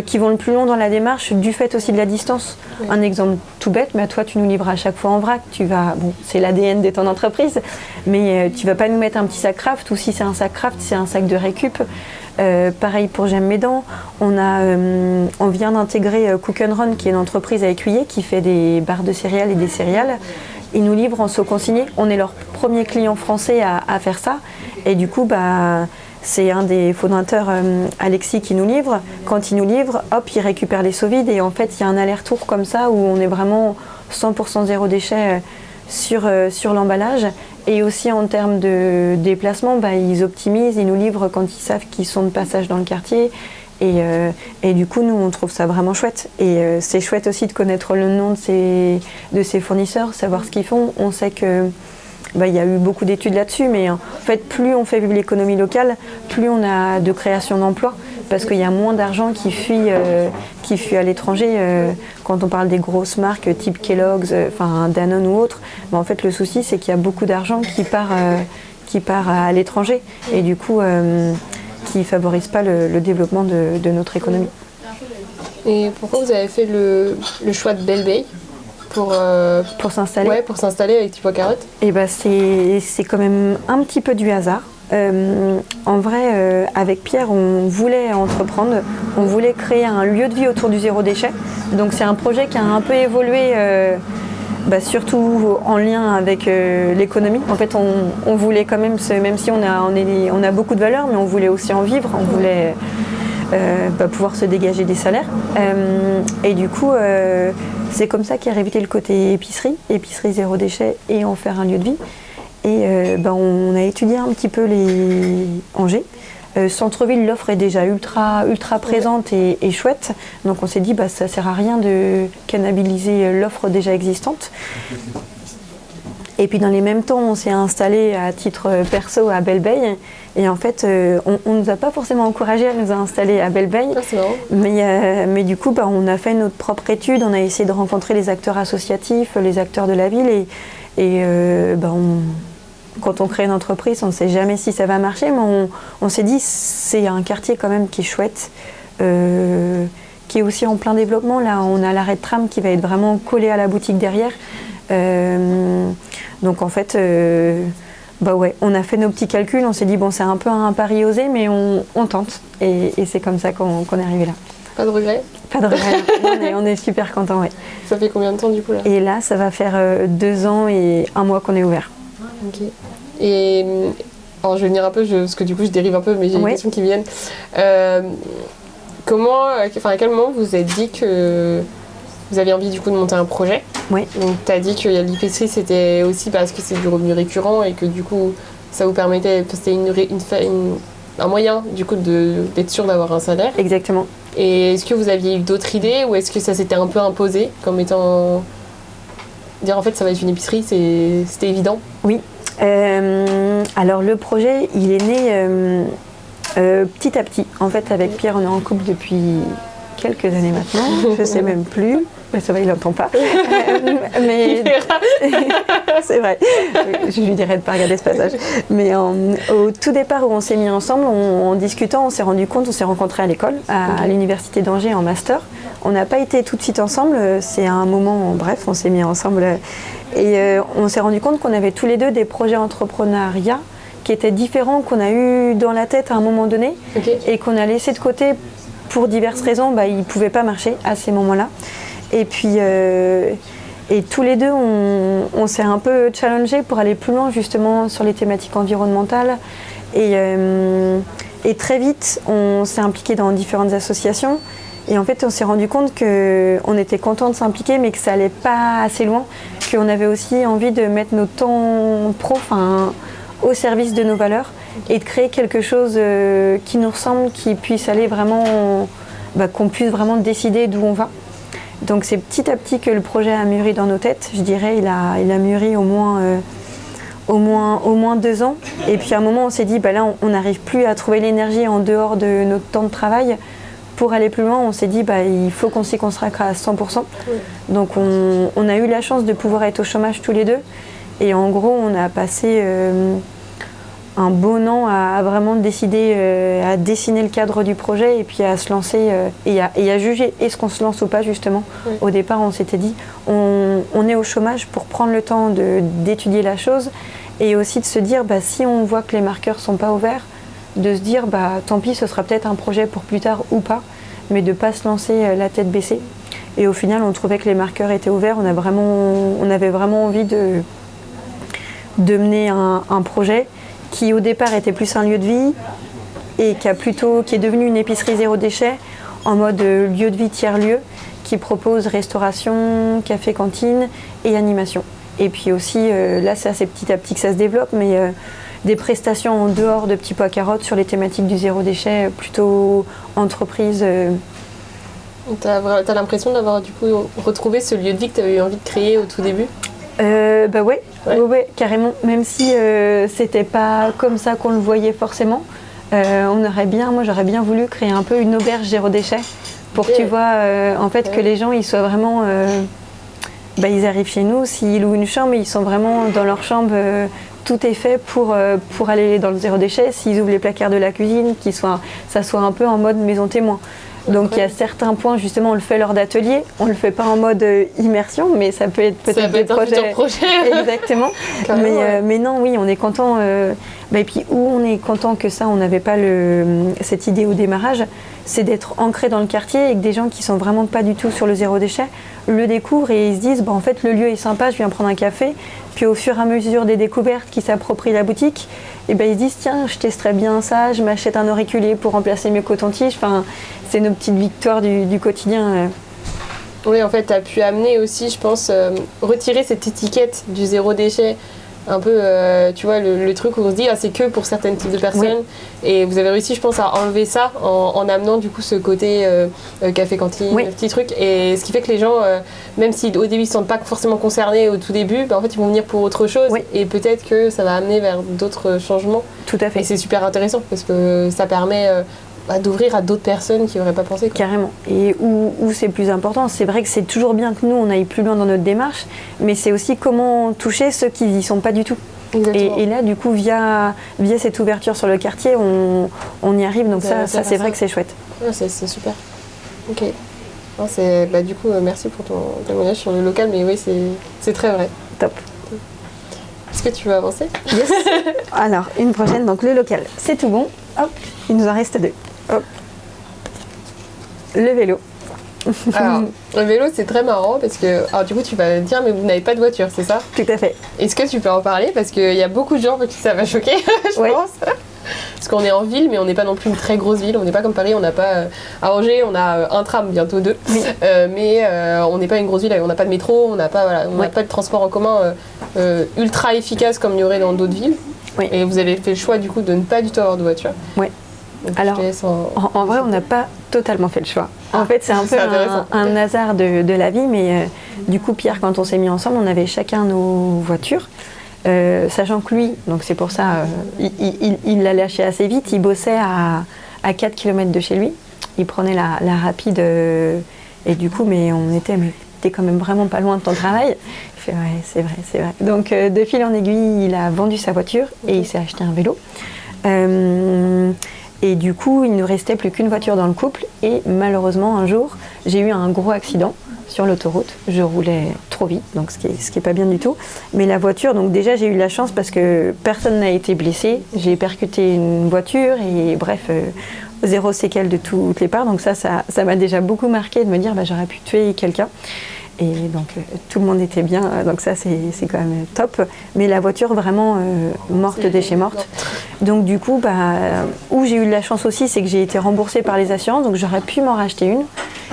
qui vont le plus loin dans la démarche, du fait aussi de la distance. Un exemple tout bête, toi tu nous livres à chaque fois en vrac, c'est l'ADN de ton entreprise, mais tu vas pas nous mettre un petit sac craft, ou si c'est un sac craft, c'est un sac de récup. Pareil pour J'aime mes dents, on vient d'intégrer Cook & Run, qui est une entreprise à Écuyer qui fait des barres de céréales et des céréales. Ils nous livrent en seau consigné, on est leur premier client français à faire ça, et du coup c'est un des fondateurs, Alexis, qui nous livre. Quand il nous livre, hop, il récupère les seaux vides, et en fait il y a un aller-retour comme ça où on est vraiment 100% zéro déchet sur l'emballage. Et aussi en termes de déplacement, ils optimisent, ils nous livrent quand ils savent qu'ils sont de passage dans le quartier. Et du coup, nous, on trouve ça vraiment chouette. Et c'est chouette aussi de connaître le nom de ces fournisseurs, savoir ce qu'ils font. On sait que il y a eu beaucoup d'études là-dessus, mais en fait, plus on fait vivre l'économie locale, plus on a de création d'emplois, parce qu'il y a moins d'argent qui fuit à l'étranger. Quand on parle des grosses marques type Kellogg's, Danone ou autre, en fait, le souci, c'est qu'il y a beaucoup d'argent qui part à l'étranger, et du coup, qui ne favorise pas le développement de notre économie. Et pourquoi vous avez fait le choix de Belle-Bay pour s'installer? Ouais, pour s'installer avec Thibaut Carotte. Et c'est quand même un petit peu du hasard. En vrai, avec Pierre, on voulait entreprendre, on voulait créer un lieu de vie autour du zéro déchet. Donc c'est un projet qui a un peu évolué, surtout en lien avec l'économie. En fait, on voulait quand même, même si on a beaucoup de valeurs, mais on voulait aussi en vivre, on voulait pouvoir se dégager des salaires. Et du coup, c'est comme ça qu'est arrivé le côté épicerie zéro déchet, et en faire un lieu de vie. Et on a étudié un petit peu les Angers. Centre-ville, l'offre est déjà ultra présente et chouette. Donc on s'est dit ça ne sert à rien de cannibaliser l'offre déjà existante. Et puis dans les mêmes temps, on s'est installé à titre perso à Belle-Beille. Et en fait, on ne nous a pas forcément encouragé à nous installer à Belle-Beille. Ah, c'est marrant. Mais du coup, on a fait notre propre étude. On a essayé de rencontrer les acteurs associatifs, les acteurs de la ville. Quand on crée une entreprise, on ne sait jamais si ça va marcher. Mais on s'est dit, c'est un quartier quand même qui est chouette. Qui est aussi en plein développement. Là, on a l'arrêt de tram qui va être vraiment collé à la boutique derrière. Donc en fait, on a fait nos petits calculs, on s'est dit c'est un peu un pari osé, mais on tente. Et c'est comme ça qu'on est arrivé là. Pas de regret? Pas de regret, on est super contents, ouais. Ça fait combien de temps du coup là? Et là, ça va faire 2 ans et 1 mois qu'on est ouvert. Ok. Et alors je vais venir un peu, parce que du coup je dérive un peu, mais j'ai des questions qui viennent. À quel moment vous vous êtes dit que vous aviez envie du coup de monter un projet? Oui. Donc tu as dit que l'épicerie c'était aussi parce que c'est du revenu récurrent et que du coup ça vous permettait, c'était un moyen du coup d'être sûr d'avoir un salaire. Exactement. Et est-ce que vous aviez eu d'autres idées ou est-ce que ça s'était un peu imposé comme étant dire en fait ça va être une épicerie, c'était évident? Oui. Alors le projet il est né petit à petit. En fait avec Pierre on est en couple depuis quelques années maintenant, je ne sais même plus. Ça va, il n'entend pas. Mais c'est vrai. Je lui dirais de ne pas regarder ce passage. Mais au tout départ où on s'est mis ensemble, en discutant, on s'est rendu compte, on s'est rencontrés à l'école, à l'université d'Angers en master. On n'a pas été tout de suite ensemble. C'est à un moment, bref, on s'est mis ensemble. Et on s'est rendu compte qu'on avait tous les deux des projets entrepreneuriat qui étaient différents, qu'on a eu dans la tête à un moment donné, et qu'on a laissé de côté pour diverses raisons. Ils ne pouvaient pas marcher à ces moments-là. Et puis, et tous les deux, on s'est un peu challengés pour aller plus loin justement sur les thématiques environnementales. Et très vite, on s'est impliqué dans différentes associations. Et en fait, on s'est rendu compte qu'on était content de s'impliquer, mais que ça allait pas assez loin. Qu'on avait aussi envie de mettre notre temps pro au service de nos valeurs et de créer quelque chose qui nous ressemble, qui puisse aller vraiment, qu'on puisse vraiment décider d'où on va. Donc c'est petit à petit que le projet a mûri dans nos têtes. Je dirais il a mûri au moins 2 ans. Et puis à un moment on s'est dit là on n'arrive plus à trouver l'énergie en dehors de notre temps de travail. Pour aller plus loin, on s'est dit il faut qu'on s'y consacre à 100%. Oui. Donc on a eu la chance de pouvoir être au chômage tous les deux. Et en gros on a passé un bon an à vraiment décider, à dessiner le cadre du projet et puis à se lancer et à juger est-ce qu'on se lance ou pas justement. Oui. Au départ on s'était dit on est au chômage pour prendre le temps d'étudier la chose et aussi de se dire si on voit que les marqueurs sont pas ouverts, de se dire tant pis ce sera peut-être un projet pour plus tard ou pas, mais de pas se lancer la tête baissée. Et au final on trouvait que les marqueurs étaient ouverts, on avait vraiment envie de mener un projet qui au départ était plus un lieu de vie et qui est devenu une épicerie zéro déchet en mode lieu de vie tiers-lieu qui propose restauration, café, cantine et animation. Et puis aussi, là c'est assez petit à petit que ça se développe, mais des prestations en dehors de petits pois à carottes sur les thématiques du zéro déchet, plutôt entreprise. T'as l'impression d'avoir du coup retrouvé ce lieu de vie que tu avais eu envie de créer au tout début? Ouais, carrément. Même si c'était pas comme ça qu'on le voyait forcément. Moi j'aurais bien voulu créer un peu une auberge zéro déchet pour que tu vois que les gens ils soient vraiment ils arrivent chez nous, s'ils louent une chambre, ils sont vraiment dans leur chambre, tout est fait pour aller dans le zéro déchet. S'ils ouvrent les placards de la cuisine, ça soit un peu en mode maison témoin. Donc il y a certains points, justement, on le fait lors d'ateliers, on ne le fait pas en mode immersion, mais ça peut être peut-être des projets. Exactement. Mais non, oui, on est content. Et puis où on est content que ça, on n'avait pas cette idée au démarrage, c'est d'être ancré dans le quartier et que des gens qui sont vraiment pas du tout sur le zéro déchet le découvrent et ils se disent en fait le lieu est sympa, je viens prendre un café. Puis au fur et à mesure des découvertes qui s'approprient la boutique, ils se disent tiens, je testerais bien ça, je m'achète un auriculaire pour remplacer mes cotons-tiges. Enfin, c'est nos petites victoires du quotidien. Oui, en fait, tu as pu amener aussi, je pense, retirer cette étiquette du zéro déchet un peu, tu vois, le truc où on se dit, c'est que pour certains types de personnes. Et vous avez réussi, je pense, à enlever ça en amenant du coup ce côté café-cantine, petit truc. Et ce qui fait que les gens, même si au début ils ne se sentent pas forcément concernés au tout début, en fait ils vont venir pour autre chose. Et peut-être que ça va amener vers d'autres changements. Tout à fait. Et c'est super intéressant parce que ça permet d'ouvrir à d'autres personnes qui n'auraient pas pensé. Carrément. Et où c'est plus important, c'est vrai que c'est toujours bien que nous, on aille plus loin dans notre démarche, mais c'est aussi comment toucher ceux qui n'y sont pas du tout. Et là, du coup, via cette ouverture sur le quartier, on y arrive. Donc ça c'est vrai que c'est chouette. Ouais, c'est super. Ok. Non, du coup, merci pour ton témoignage sur le local, mais oui, c'est très vrai. Top. Est-ce que tu veux avancer? Yes. Alors, une prochaine, donc le local. C'est tout bon. Hop, il nous en reste 2. Hop. Le vélo. Alors, le vélo, c'est très marrant parce que, alors du coup, tu vas dire, mais vous n'avez pas de voiture, c'est ça? Tout à fait. Est-ce que tu peux en parler? Parce qu'il y a beaucoup de gens pour qui ça va choquer, je pense. Parce qu'on est en ville, mais on n'est pas non plus une très grosse ville. On n'est pas comme Paris, on n'a pas... à Angers, on a un tram, bientôt 2. Oui. Mais on n'est pas une grosse ville, on n'a pas de métro, on n'a pas, pas de transport en commun ultra efficace comme il y aurait dans d'autres villes. Oui. Et vous avez fait le choix, du coup, de ne pas du tout avoir de voiture. Oui. Alors, en vrai, on n'a pas totalement fait le choix. En fait, c'est un peu un hasard de la vie, mais du coup, Pierre, quand on s'est mis ensemble, on avait chacun nos voitures. Sachant que lui, donc c'est pour ça, il l'a lâché assez vite, il bossait à 4 km de chez lui, il prenait la rapide, et du coup, mais t'es quand même vraiment pas loin de ton travail. Il fait, ouais, c'est vrai. Donc, de fil en aiguille, il a vendu sa voiture et il s'est acheté un vélo. Et du coup, il ne restait plus qu'une voiture dans le couple. Et malheureusement, un jour, j'ai eu un gros accident sur l'autoroute. Je roulais trop vite, donc ce qui est pas bien du tout. Mais la voiture, donc déjà, j'ai eu de la chance parce que personne n'a été blessé. J'ai percuté une voiture et bref, 0 séquelles de toutes les parts. Donc ça m'a déjà beaucoup marqué de me dire, j'aurais pu tuer quelqu'un. Et donc tout le monde était bien, donc ça c'est quand même top. Mais la voiture vraiment morte de chez morte. Donc du coup, où j'ai eu de la chance aussi, c'est que j'ai été remboursée par les assurances, donc j'aurais pu m'en racheter une.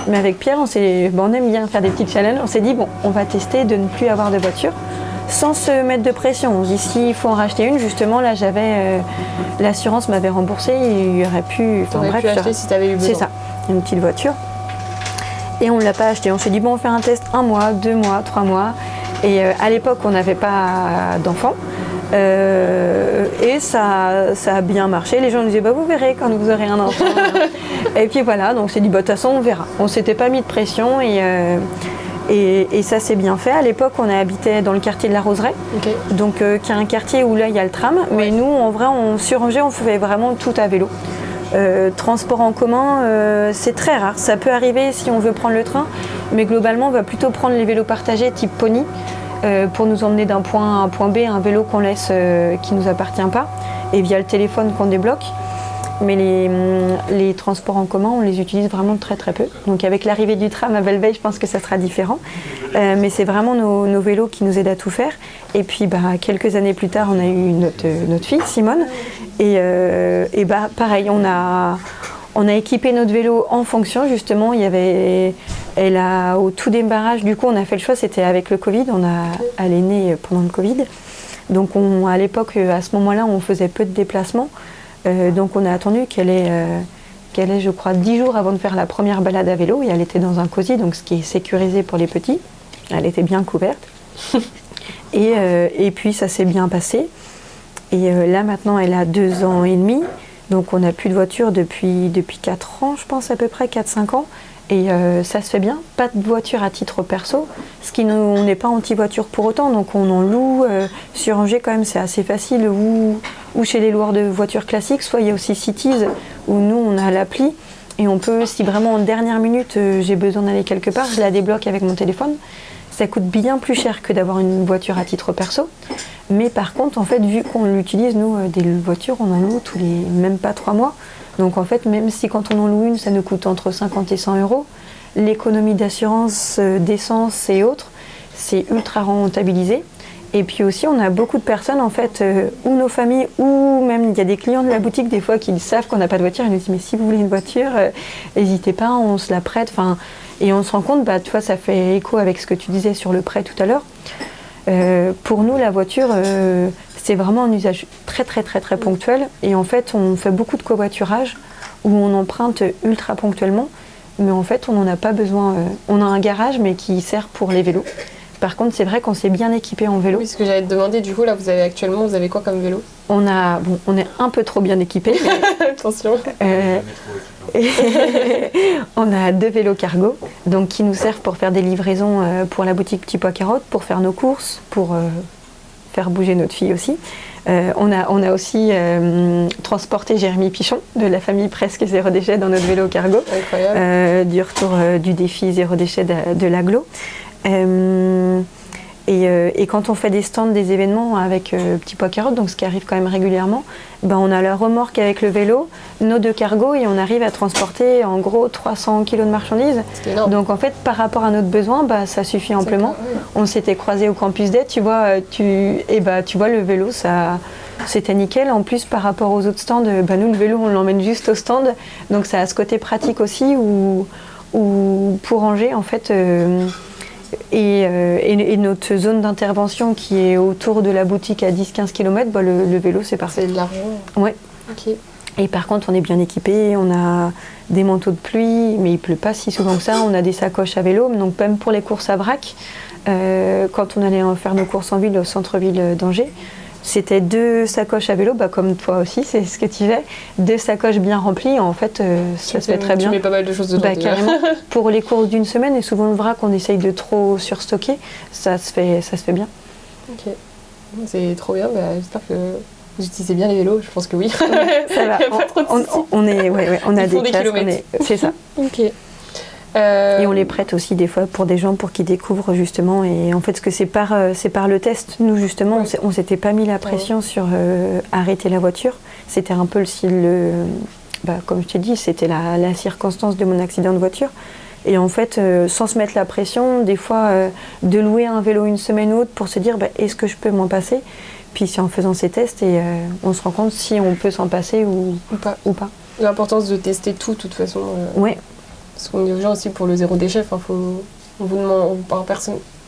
Mais avec Pierre, on aime bien faire des petits challenges. On s'est dit, on va tester de ne plus avoir de voiture sans se mettre de pression. On se dit, s'il faut en racheter une, justement, là l'assurance m'avait remboursé, il y aurait pu... T'aurais pu acheter si t'avais eu besoin. C'est ça, une petite voiture. Et on ne l'a pas acheté. On s'est dit, on fait un test 1 mois, 2 mois, 3 mois. Et à l'époque, on n'avait pas d'enfants. Et ça a bien marché. Les gens nous disaient, vous verrez quand vous aurez un enfant. Et puis voilà, donc on s'est dit, de toute façon, on verra. On ne s'était pas mis de pression et ça s'est bien fait. À l'époque, on habitait dans le quartier de la Roseraie, donc qui est un quartier où là, il y a le tram. Mais nous, en vrai, sur Angers, on faisait vraiment tout à vélo. Transport en commun, c'est très rare. Ça peut arriver si on veut prendre le train, mais globalement, on va plutôt prendre les vélos partagés type Pony pour nous emmener d'un point A à un point B, un vélo qu'on laisse qui ne nous appartient pas, et via le téléphone qu'on débloque. Mais les transports en commun, on les utilise vraiment très très peu. Donc avec l'arrivée du tram à Belleveille, je pense que ça sera différent. Mais c'est vraiment nos vélos qui nous aident à tout faire. Et puis quelques années plus tard, on a eu notre fille, Simone. Et pareil, on a équipé notre vélo en fonction. Justement, au tout démarrage, du coup, on a fait le choix, c'était avec le Covid. Elle est née pendant le Covid. Donc à l'époque, à ce moment-là, on faisait peu de déplacements. Donc on a attendu qu'elle ait, je crois, 10 jours avant de faire la première balade à vélo. Et elle était dans un cosy, donc ce qui est sécurisé pour les petits. Elle était bien couverte. Et puis ça s'est bien passé. Et là maintenant, elle a 2 ans et demi. Donc on n'a plus de voiture depuis 4 ans, je pense à peu près, 4-5 ans. Et ça se fait bien, pas de voiture à titre perso, on n'est pas anti-voiture pour autant, donc on en loue. Sur Angers quand même c'est assez facile, ou chez les loueurs de voitures classiques, soit il y a aussi Cities, où nous on a l'appli, et on peut, si vraiment en dernière minute j'ai besoin d'aller quelque part, je la débloque avec mon téléphone. Ça coûte bien plus cher que d'avoir une voiture à titre perso, mais par contre en fait vu qu'on l'utilise, nous des voitures on en loue même pas 3 mois. Donc en fait, même si quand on en loue une, ça nous coûte entre 50 et 100 €, l'économie d'assurance, d'essence et autres, c'est ultra rentabilisé. Et puis aussi, on a beaucoup de personnes, en fait, ou nos familles, ou même il y a des clients de la boutique, des fois, qui savent qu'on n'a pas de voiture, ils nous disent, mais si vous voulez une voiture, n'hésitez pas, on se la prête. Et on se rend compte, tu vois, ça fait écho avec ce que tu disais sur le prêt tout à l'heure. Pour nous, la voiture, c'est vraiment un usage très ponctuel. Et en fait, on fait beaucoup de covoiturage où on emprunte ultra ponctuellement. Mais en fait, on n'en a pas besoin. On a un garage, mais qui sert pour les vélos. Par contre, c'est vrai qu'on s'est bien équipé en vélo. Oui, ce que j'allais te demander, du coup, là, vous avez quoi comme vélo? On est un peu trop bien équipé. Attention. On a 2 vélos cargo, donc qui nous servent pour faire des livraisons pour la boutique Petit Pois Carotte, pour faire nos courses, pour faire bouger notre fille aussi. On a aussi transporté Jérémy Pichon de la famille Presque Zéro Déchet dans notre vélo cargo. Incroyable. Du retour du défi Zéro Déchet de l'Aglo. Et quand on fait des stands, des événements avec Petit Pois Carotte, donc ce qui arrive quand même régulièrement, ben on a la remorque avec le vélo, nos 2 cargos et on arrive à transporter en gros 300 kg de marchandises. Donc en fait, par rapport à notre besoin, bah, ça suffit amplement. Oui. On s'était croisés au campus d'Aide, tu vois, tu vois le vélo, ça, c'était nickel. En plus, par rapport aux autres stands, bah, nous le vélo, on l'emmène juste au stand, donc ça a ce côté pratique aussi où pour ranger en fait. Et notre zone d'intervention qui est autour de la boutique à 10-15 km, bah le vélo c'est parfait. C'est de l'argent. Ouais. Ok. Et par contre on est bien équipé, on a des manteaux de pluie, mais il pleut pas si souvent que ça, on a des sacoches à vélo, donc même pour les courses à vrac, quand on allait faire nos courses en ville au centre-ville d'Angers, c'était 2 sacoches à vélo, bah comme toi aussi, c'est ce que tu fais. 2 sacoches bien remplies, en fait, ça se fait très bien. Tu mets pas mal de choses dedans. Bah, carrément. Pour les courses d'une semaine, et souvent le vrac, on essaye de trop surstocker, ça se fait bien. Ok, c'est trop bien. Bah, j'espère que vous utilisez bien les vélos. Je pense que oui. Ouais, ça va. On a des classes. C'est ça. Ok. Et on les prête aussi des fois pour des gens pour qu'ils découvrent justement. Et en fait, ce que c'est par le test. Nous justement, oui. On s'était pas mis la pression sur arrêter la voiture. C'était un peu le style, comme je t'ai dit, c'était la circonstance de mon accident de voiture. Et en fait, sans se mettre la pression, des fois, de louer un vélo une semaine ou autre pour se dire, est-ce que je peux m'en passer? Puis c'est en faisant ces tests et on se rend compte si on peut s'en passer ou pas. L'importance de tester tout, de toute façon. Ouais. Parce qu'on dit aux gens aussi pour le zéro déchet, on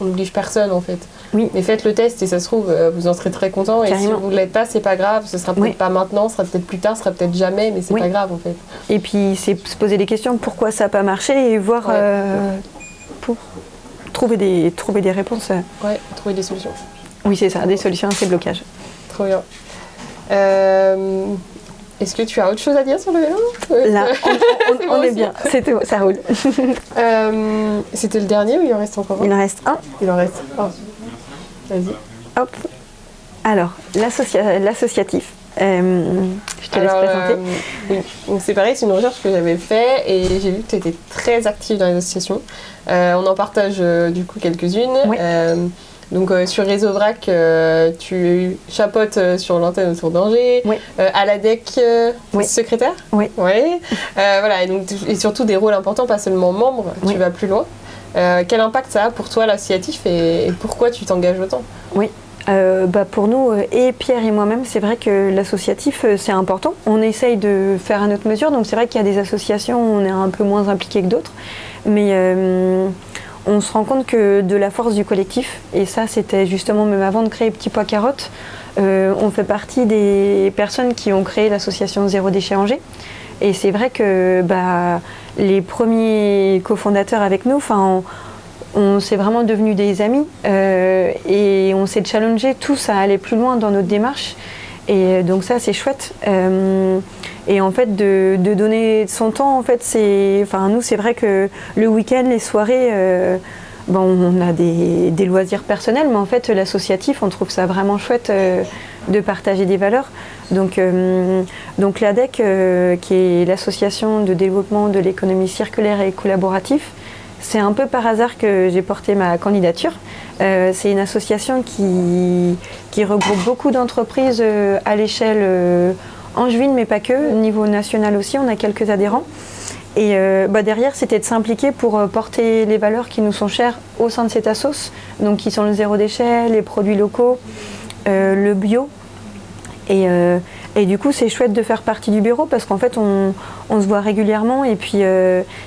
n'oblige personne en fait. Oui. Mais faites le test et ça se trouve, vous en serez très content. Et carrément. si vous ne l'êtes pas, c'est pas grave. Ce sera peut-être pas maintenant, ce sera peut-être plus tard, ce sera peut-être jamais, mais c'est pas grave en fait. Et puis c'est se poser des questions, pourquoi ça n'a pas marché et voir pour trouver des réponses. Ouais, trouver des solutions. Oui, c'est ça, des solutions à ces blocages. Trop bien. Est-ce que tu as autre chose à dire sur le vélo? Là, on est bien, c'était bon, ça roule. C'était le dernier ou il en reste encore un? Il en reste un. Il en reste un. Vas-y. Hop. Alors, l'associatif. Je te laisse présenter. Oui, donc c'est pareil, c'est une recherche que j'avais faite et j'ai vu que tu étais très active dans les associations. On en partage du coup quelques-unes. Oui. Donc sur Réseau Vrac, tu chapeautes sur l'antenne autour d'Angers. Oui. À l'ADEC, secrétaire. Oui. Ouais. Voilà, et surtout des rôles importants, pas seulement membre, tu vas plus loin. Quel impact ça a pour toi l'associatif et pourquoi tu t'engages autant? Oui. Pour nous, et Pierre et moi-même, c'est vrai que l'associatif, c'est important. On essaye de faire à notre mesure, donc c'est vrai qu'il y a des associations où on est un peu moins impliqué que d'autres. Mais on se rend compte que de la force du collectif, et ça c'était justement même avant de créer Petit Pois Carotte, on fait partie des personnes qui ont créé l'association Zéro Déchet Angers. Et c'est vrai que les premiers cofondateurs avec nous, on s'est vraiment devenus des amis et on s'est challengés tous à aller plus loin dans notre démarche. Et donc ça c'est chouette. Et en fait de donner son temps, en fait nous c'est vrai que le week-end, les soirées, on a des loisirs personnels, mais en fait l'associatif on trouve ça vraiment chouette de partager des valeurs. Donc l'ADEC qui est l'association de développement de l'économie circulaire et collaborative, c'est un peu par hasard que j'ai porté ma candidature. C'est une association qui regroupe beaucoup d'entreprises à l'échelle angevine, mais pas que. Au niveau national aussi, on a quelques adhérents. Et derrière, c'était de s'impliquer pour porter les valeurs qui nous sont chères au sein de cette assoce, donc qui sont le zéro déchet, les produits locaux, le bio. Et Et du coup, c'est chouette de faire partie du bureau parce qu'en fait, on se voit régulièrement et puis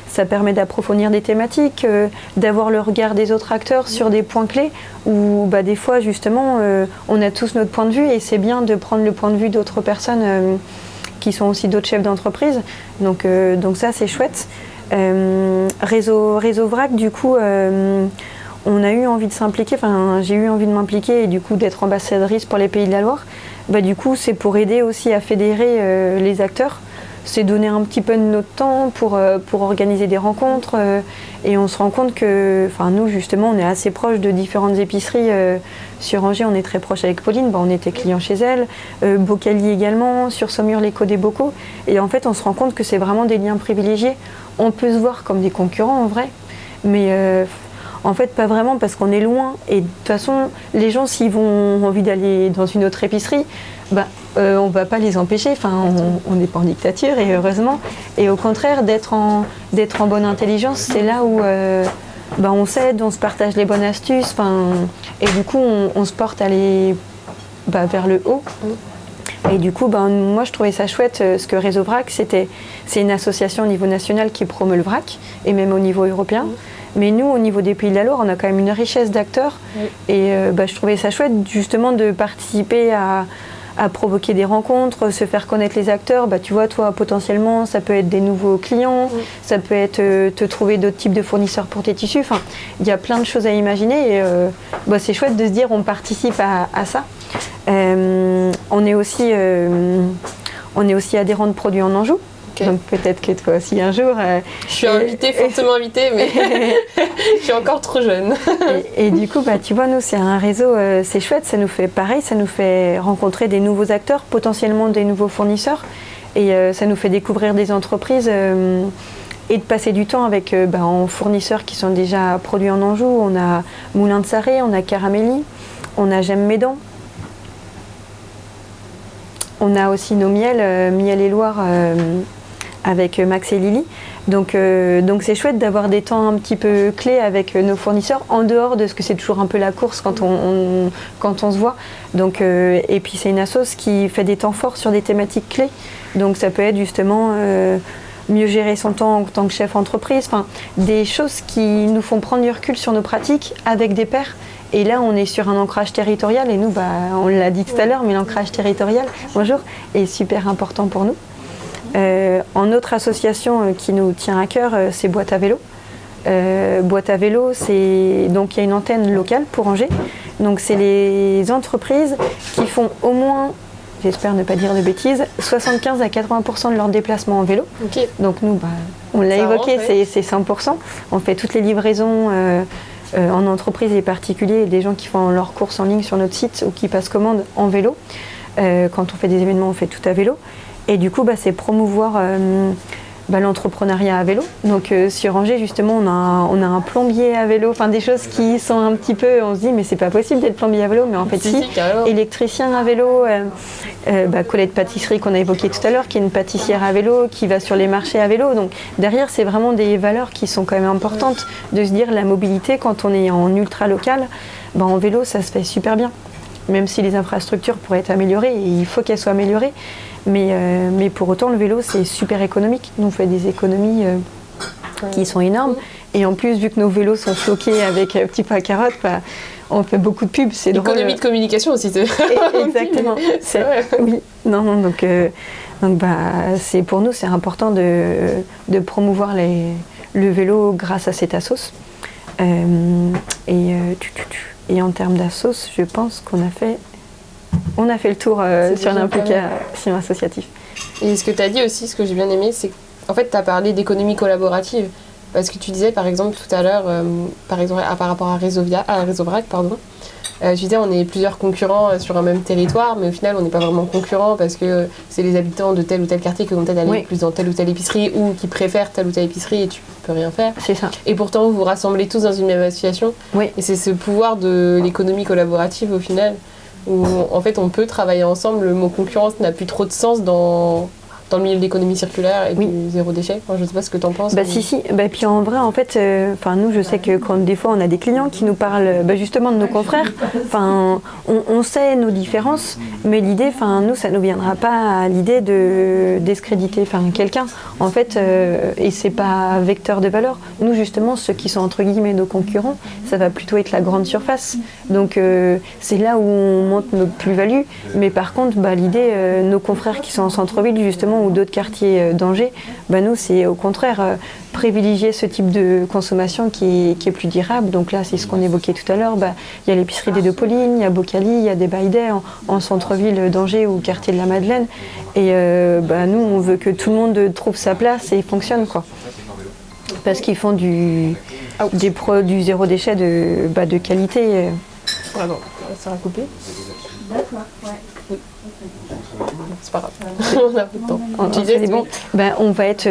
ça permet d'approfondir des thématiques, d'avoir le regard des autres acteurs sur des points clés où des fois, justement, on a tous notre point de vue et c'est bien de prendre le point de vue d'autres personnes qui sont aussi d'autres chefs d'entreprise. Donc ça, c'est chouette. Réseau VRAC, du coup, on a eu envie de s'impliquer, j'ai eu envie de m'impliquer et du coup d'être ambassadrice pour les Pays de la Loire. Du coup, c'est pour aider aussi à fédérer les acteurs. C'est donner un petit peu de notre temps pour organiser des rencontres. Et on se rend compte que, nous justement, on est assez proche de différentes épiceries. Sur Angers, on est très proche avec Pauline, on était clients chez elle. Bocali également, sur Saumur, l'éco des bocaux. Et en fait, on se rend compte que c'est vraiment des liens privilégiés. On peut se voir comme des concurrents en vrai, mais en fait pas vraiment parce qu'on est loin. Et de toute façon, les gens, s'ils ont envie d'aller dans une autre épicerie, on va pas les empêcher. On n'est pas en dictature et heureusement. Et au contraire, d'être en bonne intelligence, c'est là où on s'aide, on se partage les bonnes astuces. Et du coup, on se porte à aller vers le haut. Et du coup, moi, je trouvais ça chouette, ce que Réseau VRAC, c'est une association au niveau national qui promeut le vrac, et même au niveau européen. Mais nous, au niveau des Pays de la Loire, on a quand même une richesse d'acteurs. Et je trouvais ça chouette, justement, de participer à provoquer des rencontres, se faire connaître les acteurs. Tu vois, toi, potentiellement, ça peut être des nouveaux clients, ça peut être te trouver d'autres types de fournisseurs pour tes tissus. Il y a plein de choses à imaginer. Et c'est chouette de se dire on participe à ça. On est aussi adhérent de Produits en Anjou. Okay. Donc peut-être que toi aussi un jour... je suis invitée, fortement invitée, mais je suis encore trop jeune. et du coup, tu vois, nous, c'est un réseau, c'est chouette, ça nous fait rencontrer des nouveaux acteurs, potentiellement des nouveaux fournisseurs, et ça nous fait découvrir des entreprises et de passer du temps avec en fournisseurs qui sont déjà produits en Anjou. On a Moulin de Sarré, on a Caramelli, on a J'aime mes dents. On a aussi nos miels, Miel et Loire, avec Max et Lily. Donc c'est chouette d'avoir des temps un petit peu clés avec nos fournisseurs, en dehors de ce que c'est toujours un peu la course quand on se voit. Et puis c'est une assoce qui fait des temps forts sur des thématiques clés. Donc ça peut être justement mieux gérer son temps en tant que chef entreprise, des choses qui nous font prendre du recul sur nos pratiques avec des pairs. Et là, on est sur un ancrage territorial et nous, on l'a dit tout à l'heure, mais l'ancrage territorial, est super important pour nous. En autre association qui nous tient à cœur, c'est Boîte à vélo. Boîte à vélo, donc il y a une antenne locale pour Angers. Donc c'est les entreprises qui font au moins, j'espère ne pas dire de bêtises, 75 à 80% de leurs déplacements en vélo. Okay. Donc nous, on l'a évoqué, c'est 100%. On fait toutes les livraisons en entreprise et particulier, des gens qui font leurs courses en ligne sur notre site ou qui passent commande en vélo. Quand on fait des événements, on fait tout à vélo. Et du coup, c'est promouvoir l'entrepreneuriat à vélo. Donc sur Angers, justement, on a un plombier à vélo, des choses qui sont un petit peu, on se dit mais c'est pas possible d'être plombier à vélo, mais en fait si, électricien à vélo, Colette Pâtisserie qu'on a évoqué tout à l'heure, qui est une pâtissière à vélo, qui va sur les marchés à vélo. Donc derrière, c'est vraiment des valeurs qui sont quand même importantes, de se dire la mobilité quand on est en ultra local, en vélo ça se fait super bien. Même si les infrastructures pourraient être améliorées, et il faut qu'elles soient améliorées. Mais pour autant, le vélo, c'est super économique. Nous, on fait des économies qui sont énormes. Et en plus, vu que nos vélos sont floqués avec petit pot à carottes, on fait beaucoup de pubs. C'est drôle. Économie de communication aussi. Exactement. Oui. Donc c'est pour nous, c'est important de promouvoir le vélo grâce à cette assos. Et en termes d'assos, je pense qu'on a fait le tour sur l'implication associative. Et ce que tu as dit aussi, ce que j'ai bien aimé, c'est qu'en fait, tu as parlé d'économie collaborative. Parce que tu disais, par exemple, tout à l'heure, par rapport à Réseau VRAC, tu disais on est plusieurs concurrents sur un même territoire, mais au final, on n'est pas vraiment concurrents parce que c'est les habitants de tel ou tel quartier qui vont peut-être aller plus dans telle ou telle épicerie ou qui préfèrent telle ou telle épicerie et tu peux rien faire. C'est ça. Et pourtant, vous vous rassemblez tous dans une même association. Oui. Et c'est ce pouvoir de l'économie collaborative au final, où en fait on peut travailler ensemble. Le mot concurrence n'a plus trop de sens dans dans le milieu de l'économie circulaire et du zéro déchet. Enfin, je ne sais pas ce que tu en penses. Si. Puis en vrai, en fait, nous, je sais que quand des fois on a des clients qui nous parlent justement de nos confrères, on sait nos différences, mais l'idée, nous, ça ne nous viendra pas à l'idée de discréditer quelqu'un. En fait, et c'est pas vecteur de valeur. Nous, justement, ceux qui sont entre guillemets nos concurrents, ça va plutôt être la grande surface. Donc c'est là où on monte notre plus-value. Mais par contre, l'idée, nos confrères qui sont en centre-ville, justement, ou d'autres quartiers d'Angers, nous, c'est au contraire privilégier ce type de consommation qui est plus durable. Donc là, c'est ce qu'on évoquait tout à l'heure. Il y a l'épicerie des Deux Paulines, il y a Bocali, il y a des Baïdets en centre-ville d'Angers ou quartier de la Madeleine. Et nous, on veut que tout le monde trouve sa place et fonctionne, quoi. Parce qu'ils font du zéro déchet de qualité. Pardon, ça va couper. D'accord, ouais. Oui. C'est pas grave, on a peu de temps. On va être,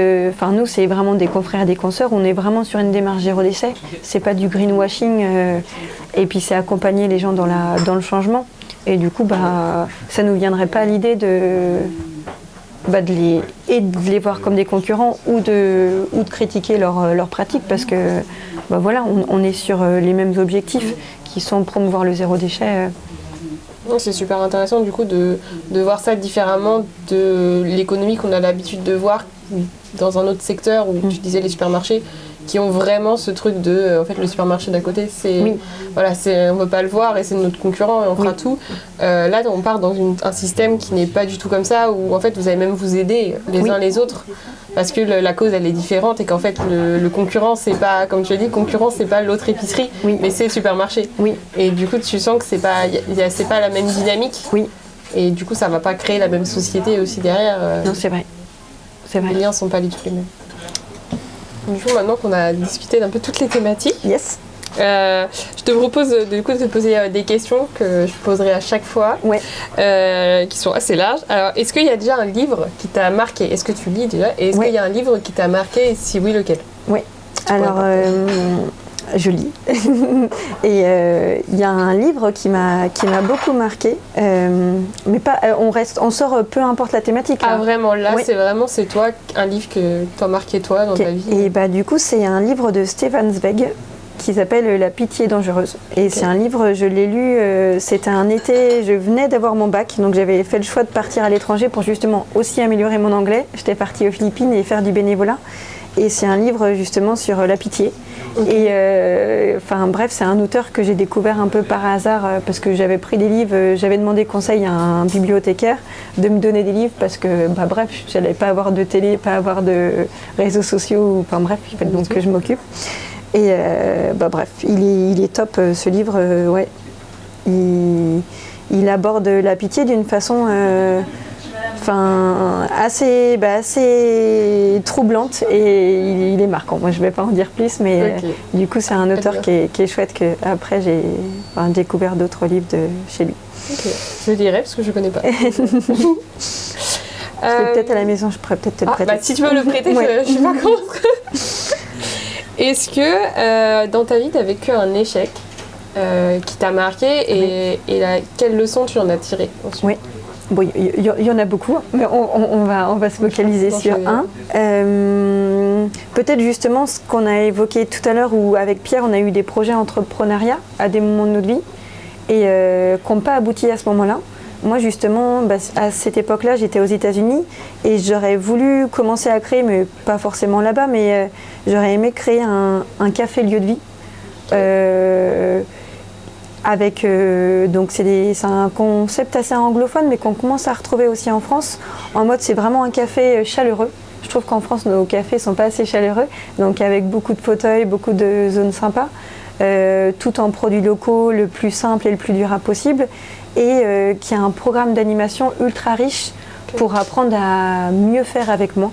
nous c'est vraiment des confrères et des consoeurs, on est vraiment sur une démarche zéro déchet, c'est pas du greenwashing, et puis c'est accompagner les gens dans le changement, et du coup ça nous viendrait pas à l'idée de les voir comme des concurrents ou de critiquer leurs pratiques, parce que on est sur les mêmes objectifs qui sont promouvoir le zéro déchet. C'est super intéressant du coup de voir ça différemment de l'économie qu'on a l'habitude de voir dans un autre secteur où tu disais les supermarchés qui ont vraiment ce truc de en fait le supermarché d'à côté on veut pas le voir et c'est notre concurrent et on fera tout. Là on part dans un système qui n'est pas du tout comme ça, où en fait vous allez même vous aider les uns les autres parce que la cause elle est différente et qu'en fait le concurrent c'est pas, comme tu l'as dit, le concurrent c'est pas l'autre épicerie mais c'est le supermarché. Et du coup tu sens que c'est pas la même dynamique et du coup ça va pas créer la même société aussi derrière. Non, c'est vrai. Les liens sont pas du tout les mêmes. Du coup, maintenant qu'on a discuté d'un peu toutes les thématiques, je te propose du coup de te poser des questions que je poserai à chaque fois, qui sont assez larges. Alors, est-ce qu'il y a déjà un livre qui t'a marqué? Est-ce que tu lis déjà? Et est-ce qu'il y a un livre qui t'a marqué? Et si oui, lequel? Oui. Alors, je lis. Et il y a un livre qui m'a beaucoup marqué, mais pas. On sort peu importe la thématique. Ah vraiment, là c'est toi un livre que t'as marqué toi dans ta vie. Et du coup c'est un livre de Stefan Zweig qui s'appelle La pitié dangereuse. Et c'est un livre, je l'ai lu, c'était un été, je venais d'avoir mon bac, donc j'avais fait le choix de partir à l'étranger pour justement aussi améliorer mon anglais. J'étais partie aux Philippines et faire du bénévolat. Et c'est un livre justement sur la pitié. Et c'est un auteur que j'ai découvert un peu par hasard parce que j'avais pris des livres, j'avais demandé conseil à un bibliothécaire de me donner des livres parce que j'allais pas avoir de télé, pas avoir de réseaux sociaux, il fallait donc que je m'occupe. Et il est top ce livre, il aborde la pitié d'une façon assez troublante et il est marquant. Moi, je ne vais pas en dire plus, mais du coup, c'est un auteur qui est chouette que après j'ai découvert d'autres livres de chez lui. Je lirai parce que je ne connais pas. Peut-être à la maison, je pourrais peut-être te le prêter. Si tu veux le prêter, je ne suis pas contre. Est-ce que dans ta vie, tu as vécu un échec qui t'a marqué et quelle leçon tu en as tiré ensuite? Oui. Bon, il y en a beaucoup, mais on va se focaliser sur un. Peut-être justement ce qu'on a évoqué tout à l'heure, où avec Pierre, on a eu des projets entrepreneuriat à des moments de notre vie et qui n'ont pas abouti à ce moment-là. Moi, justement, à cette époque-là, j'étais aux États-Unis et j'aurais voulu commencer à créer, mais pas forcément là-bas, mais j'aurais aimé créer un café lieu de vie. Donc c'est un concept assez anglophone mais qu'on commence à retrouver aussi en France, en mode c'est vraiment un café chaleureux. Je trouve qu'en France nos cafés sont pas assez chaleureux, donc avec beaucoup de fauteuils, beaucoup de zones sympas, tout en produits locaux, le plus simple et le plus durable possible, et qui a un programme d'animation ultra riche pour apprendre à mieux faire avec moi.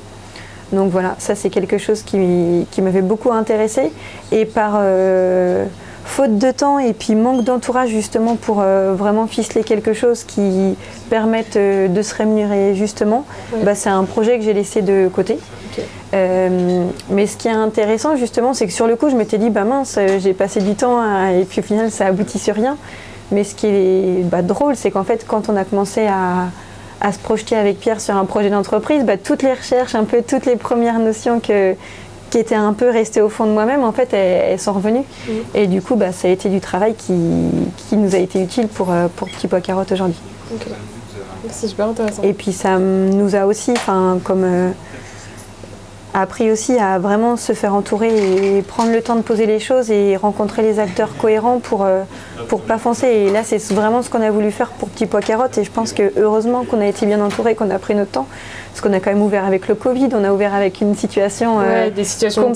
Donc voilà, ça c'est quelque chose qui m'avait beaucoup intéressée, et par faute de temps et puis manque d'entourage justement pour vraiment ficeler quelque chose qui permette de se rémunérer justement, c'est un projet que j'ai laissé de côté. Mais ce qui est intéressant justement, c'est que sur le coup je m'étais dit mince, j'ai passé du temps et puis au final ça aboutit sur rien. Mais ce qui est drôle, c'est qu'en fait quand on a commencé à se projeter avec Pierre sur un projet d'entreprise, toutes les recherches, un peu toutes les premières notions qui étaient un peu restées au fond de moi-même, en fait, elles sont revenues. Et du coup, ça a été du travail qui nous a été utile pour Petit Pois Carottes aujourd'hui. Okay. C'est super intéressant. Et puis ça nous a aussi, appris aussi à vraiment se faire entourer et prendre le temps de poser les choses et rencontrer les acteurs cohérents pour pas foncer. Et là, c'est vraiment ce qu'on a voulu faire pour Petit Pois Carottes. Et je pense que heureusement qu'on a été bien entouré, qu'on a pris notre temps. Parce qu'on a quand même ouvert avec le Covid, on a ouvert avec une situation des situations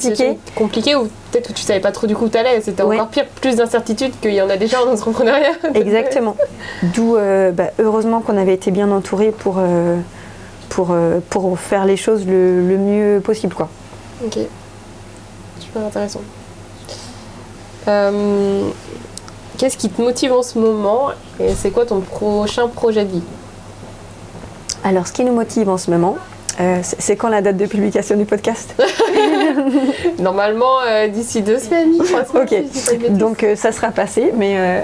compliquées où peut-être que tu savais pas trop du coup où t'allais. C'était encore pire, plus d'incertitudes qu'il y en a déjà en entrepreneuriat. Exactement. D'où heureusement qu'on avait été bien entouré pour faire les choses le mieux possible, quoi. Ok, super intéressant. Qu'est-ce qui te motive en ce moment et c'est quoi ton prochain projet de vie? Alors, ce qui nous motive en ce moment, c'est quand la date de publication du podcast? Normalement, d'ici 2 semaines, 3 semaines. Ok, donc ça sera passé, mais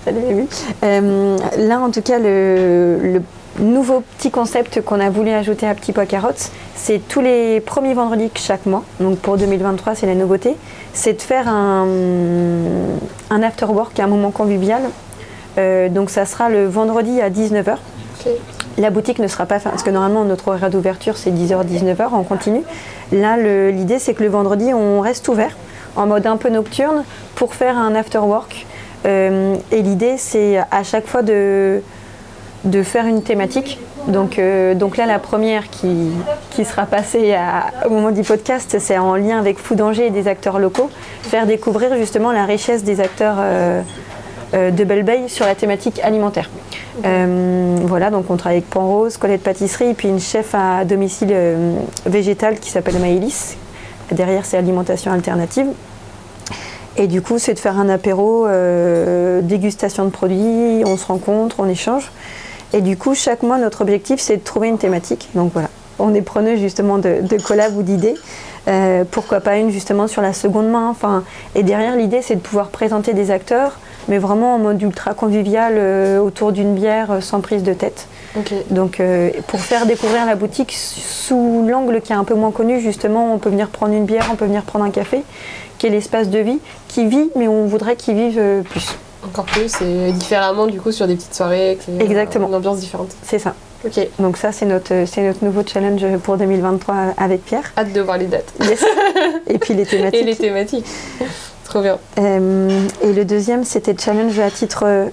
oui. Là, en tout cas, le nouveau petit concept qu'on a voulu ajouter à Petit Pois Carottes, c'est tous les premiers vendredis de chaque mois. Donc pour 2023, c'est la nouveauté. C'est de faire un after-work, un moment convivial. Donc ça sera le vendredi à 19h. Okay. La boutique ne sera pas fermée, parce que normalement notre horaire d'ouverture c'est 10h-19h en continu. Là, l'idée c'est que le vendredi, on reste ouvert en mode un peu nocturne pour faire un after-work. Et l'idée c'est à chaque fois de faire une thématique. Donc là, la première qui sera passée au moment du podcast, c'est en lien avec Food Angers et des acteurs locaux, faire découvrir justement la richesse des acteurs de Belle Bay sur la thématique alimentaire. Voilà, donc on travaille avec Pan Rose, Colette Pâtisserie, et puis une chef à domicile végétale qui s'appelle Maëlys. Derrière, c'est alimentation alternative. Et du coup, c'est de faire un apéro, dégustation de produits, on se rencontre, on échange. Et du coup, chaque mois, notre objectif, c'est de trouver une thématique. Donc voilà, on est preneux justement de collabs ou d'idées. Pourquoi pas une justement sur la seconde main. Et derrière, l'idée, c'est de pouvoir présenter des acteurs, mais vraiment en mode ultra convivial, autour d'une bière, sans prise de tête. Okay. Donc pour faire découvrir la boutique sous l'angle qui est un peu moins connu, justement, on peut venir prendre une bière, on peut venir prendre un café, qui est l'espace de vie, qui vit, mais on voudrait qu'il vive plus. Encore plus et différemment du coup sur des petites soirées, exactement. Une ambiance différente. C'est ça. Ok. Donc ça c'est notre nouveau challenge pour 2023 avec Pierre. Hâte de voir les dates. Yes. Et puis les thématiques. Et les thématiques. Trop bien. Et le deuxième c'était challenge à titre...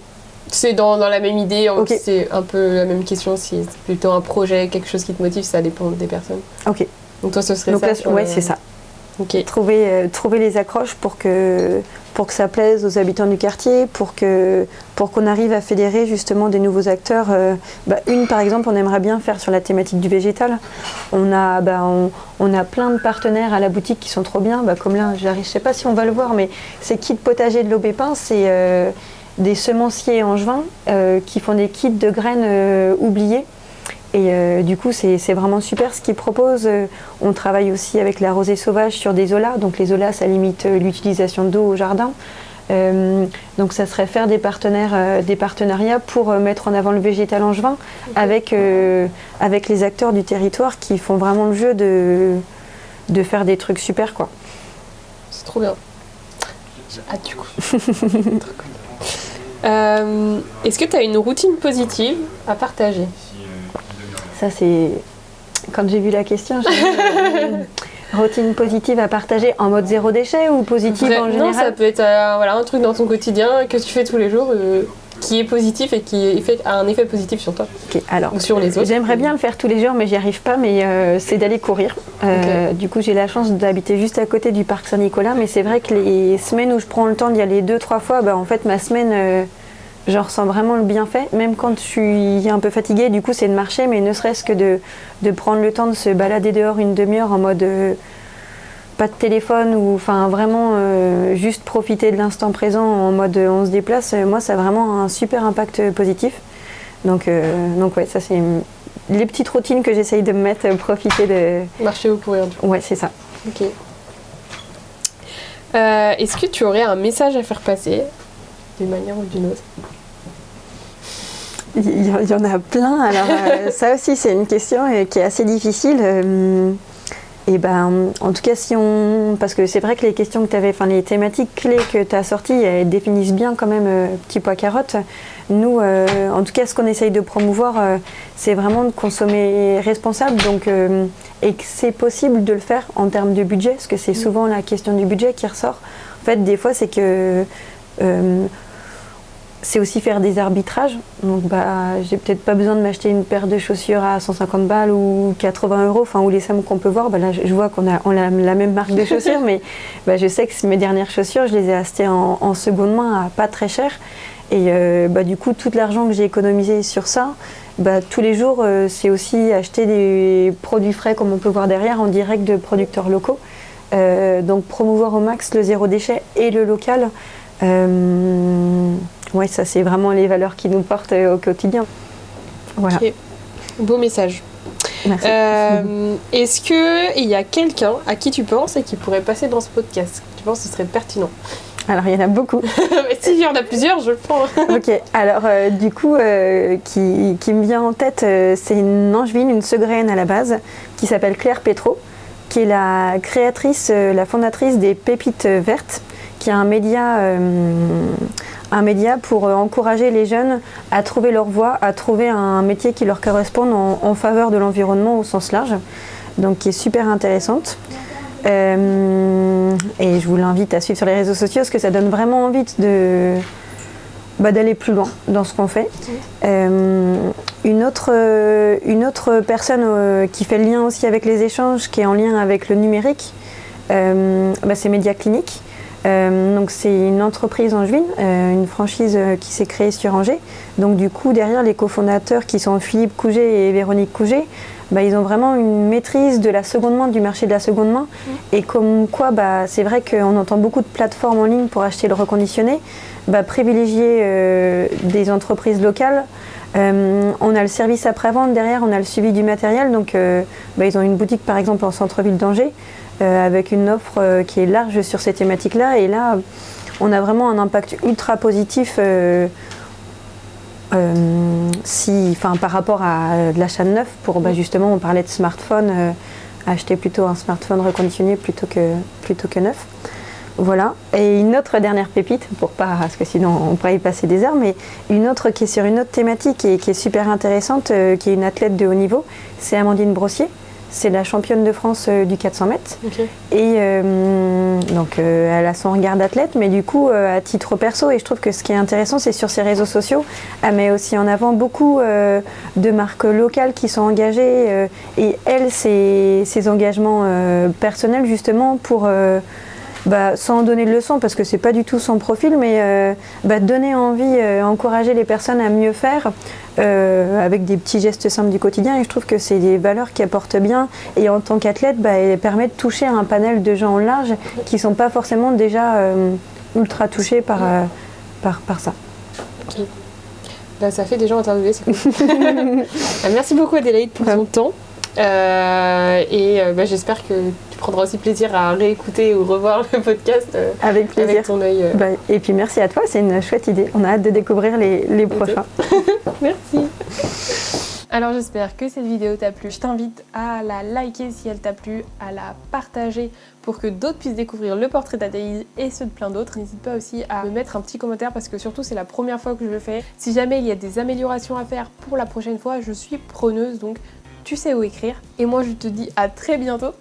C'est dans la même idée, okay. C'est un peu la même question, si c'est plutôt un projet, quelque chose qui te motive, ça dépend des personnes. Ok. Donc toi ce serait donc ça là, ouais, c'est ça. Okay. Trouver les accroches pour que ça plaise aux habitants du quartier, pour qu'on arrive à fédérer justement des nouveaux acteurs. Une par exemple, on aimerait bien faire sur la thématique du végétal. On a plein de partenaires à la boutique qui sont trop bien, comme là, je sais pas si on va le voir, mais c'est Kit Potager de l'Aubépin, c'est des semenciers angevins qui font des kits de graines oubliées. Et du coup, c'est vraiment super ce qu'ils proposent. On travaille aussi avec la rosée sauvage sur des zolas. Donc les zolas, ça limite l'utilisation d'eau au jardin. Donc ça serait faire des partenariats pour mettre en avant le végétal angevin avec les acteurs du territoire qui font vraiment le jeu de faire des trucs super, quoi. C'est trop bien. J'ai hâte du coup. Est-ce que tu as une routine positive à partager ? Ça, c'est... Quand j'ai vu la question, j'ai dit routine positive à partager en mode zéro déchet ou positive en général ? Non, ça peut être un truc dans ton quotidien que tu fais tous les jours qui est positif et qui a un effet positif sur toi. Okay, alors, ou sur les autres. J'aimerais bien le faire tous les jours, mais j'y arrive pas, mais c'est d'aller courir. Okay. Du coup, j'ai la chance d'habiter juste à côté du parc Saint-Nicolas, mais c'est vrai que les semaines où je prends le temps d'y aller 2-3 fois, en fait, ma semaine... j'en ressens vraiment le bienfait, même quand je suis un peu fatiguée, du coup c'est de marcher, mais ne serait-ce que de prendre le temps de se balader dehors une demi-heure en mode pas de téléphone, ou enfin vraiment juste profiter de l'instant présent en mode on se déplace, moi ça a vraiment un super impact positif. Donc ouais, ça c'est les petites routines que j'essaye de me mettre, profiter de... Marcher ou courir du coup. Ouais, c'est ça. Ok. Est-ce que tu aurais un message à faire passer d'une manière ou d'une autre ? Il y en a plein. Alors, ça aussi, c'est une question qui est assez difficile. Et ben, en tout cas, parce que c'est vrai que les questions que tu avais, enfin les thématiques clés que tu as sorties, elles définissent bien quand même Petit Pois Carotte. Nous, en tout cas, ce qu'on essaye de promouvoir, c'est vraiment de consommer responsable, donc, et que c'est possible de le faire en termes de budget, parce que c'est souvent la question du budget qui ressort. En fait, des fois, c'est que c'est aussi faire des arbitrages. Donc, j'ai peut-être pas besoin de m'acheter une paire de chaussures à 150 balles ou 80 €, enfin, ou les sommes qu'on peut voir. Là, je vois qu'on a la même marque de chaussures, mais je sais que mes dernières chaussures, je les ai achetées en seconde main à pas très cher. Et du coup, tout l'argent que j'ai économisé sur ça, tous les jours, c'est aussi acheter des produits frais, comme on peut voir derrière, en direct de producteurs locaux. Donc, promouvoir au max le zéro déchet et le local. Ouais, ça c'est vraiment les valeurs qui nous portent au quotidien. Voilà. Okay. Beau message. Merci. Est-ce qu'il y a quelqu'un à qui tu penses et qui pourrait passer dans ce podcast? Tu penses que ce serait pertinent? Alors il y en a beaucoup. Si il y en a plusieurs, je le prends. Ok, alors du coup, qui me vient en tête, c'est une angevine, une segréenne à la base, qui s'appelle Claire Pétro, qui est la créatrice, la fondatrice des Pépites Vertes, qui est un média pour encourager les jeunes à trouver leur voie, à trouver un métier qui leur corresponde en faveur de l'environnement au sens large, donc qui est super intéressante. Et je vous l'invite à suivre sur les réseaux sociaux parce que ça donne vraiment envie d'aller plus loin dans ce qu'on fait. Une autre personne qui fait le lien aussi avec les échanges, qui est en lien avec le numérique, c'est Média Clinique. Donc c'est une entreprise angevine, une franchise qui s'est créée sur Angers. Donc du coup derrière les cofondateurs qui sont Philippe Couget et Véronique Couget, ils ont vraiment une maîtrise de la seconde main, du marché de la seconde main. Et comme quoi c'est vrai qu'on entend beaucoup de plateformes en ligne pour acheter le reconditionné, privilégier des entreprises locales. On a le service après-vente derrière, on a le suivi du matériel. Donc ils ont une boutique par exemple en centre-ville d'Angers, avec une offre qui est large sur ces thématiques-là. Et là, on a vraiment un impact ultra positif par rapport à de l'achat de neuf. Justement, on parlait de smartphone, acheter plutôt un smartphone reconditionné plutôt que neuf. Voilà. Et une autre dernière pépite, parce que sinon on pourrait y passer des heures, mais une autre qui est sur une autre thématique et qui est super intéressante, qui est une athlète de haut niveau, c'est Amandine Brossier. C'est la championne de France du 400 mètres. Okay. Et elle a son regard d'athlète, mais du coup, à titre perso, et je trouve que ce qui est intéressant, c'est sur ses réseaux sociaux, elle met aussi en avant beaucoup de marques locales qui sont engagées, et elle, ses engagements personnels, justement, pour... sans donner de leçons parce que c'est pas du tout son profil, mais donner envie, encourager les personnes à mieux faire avec des petits gestes simples du quotidien. Et je trouve que c'est des valeurs qui apportent bien. Et en tant qu'athlète, elle permet de toucher un panel de gens en large qui sont pas forcément déjà ultra touchés par ça. Okay. Ça fait des gens interviewés, c'est cool. Merci beaucoup Adélaïde pour ton temps. J'espère que tu prendras aussi plaisir à réécouter ou revoir le podcast avec plaisir. Avec ton œil. Et puis merci à toi, c'est une chouette idée. On a hâte de découvrir les prochains. Merci. Alors j'espère que cette vidéo t'a plu. Je t'invite à la liker si elle t'a plu, à la partager pour que d'autres puissent découvrir le portrait d'Adélaïde et ceux de plein d'autres. N'hésite pas aussi à me mettre un petit commentaire parce que surtout c'est la première fois que je le fais. Si jamais il y a des améliorations à faire pour la prochaine fois, je suis preneuse, donc tu sais où écrire. Et moi je te dis à très bientôt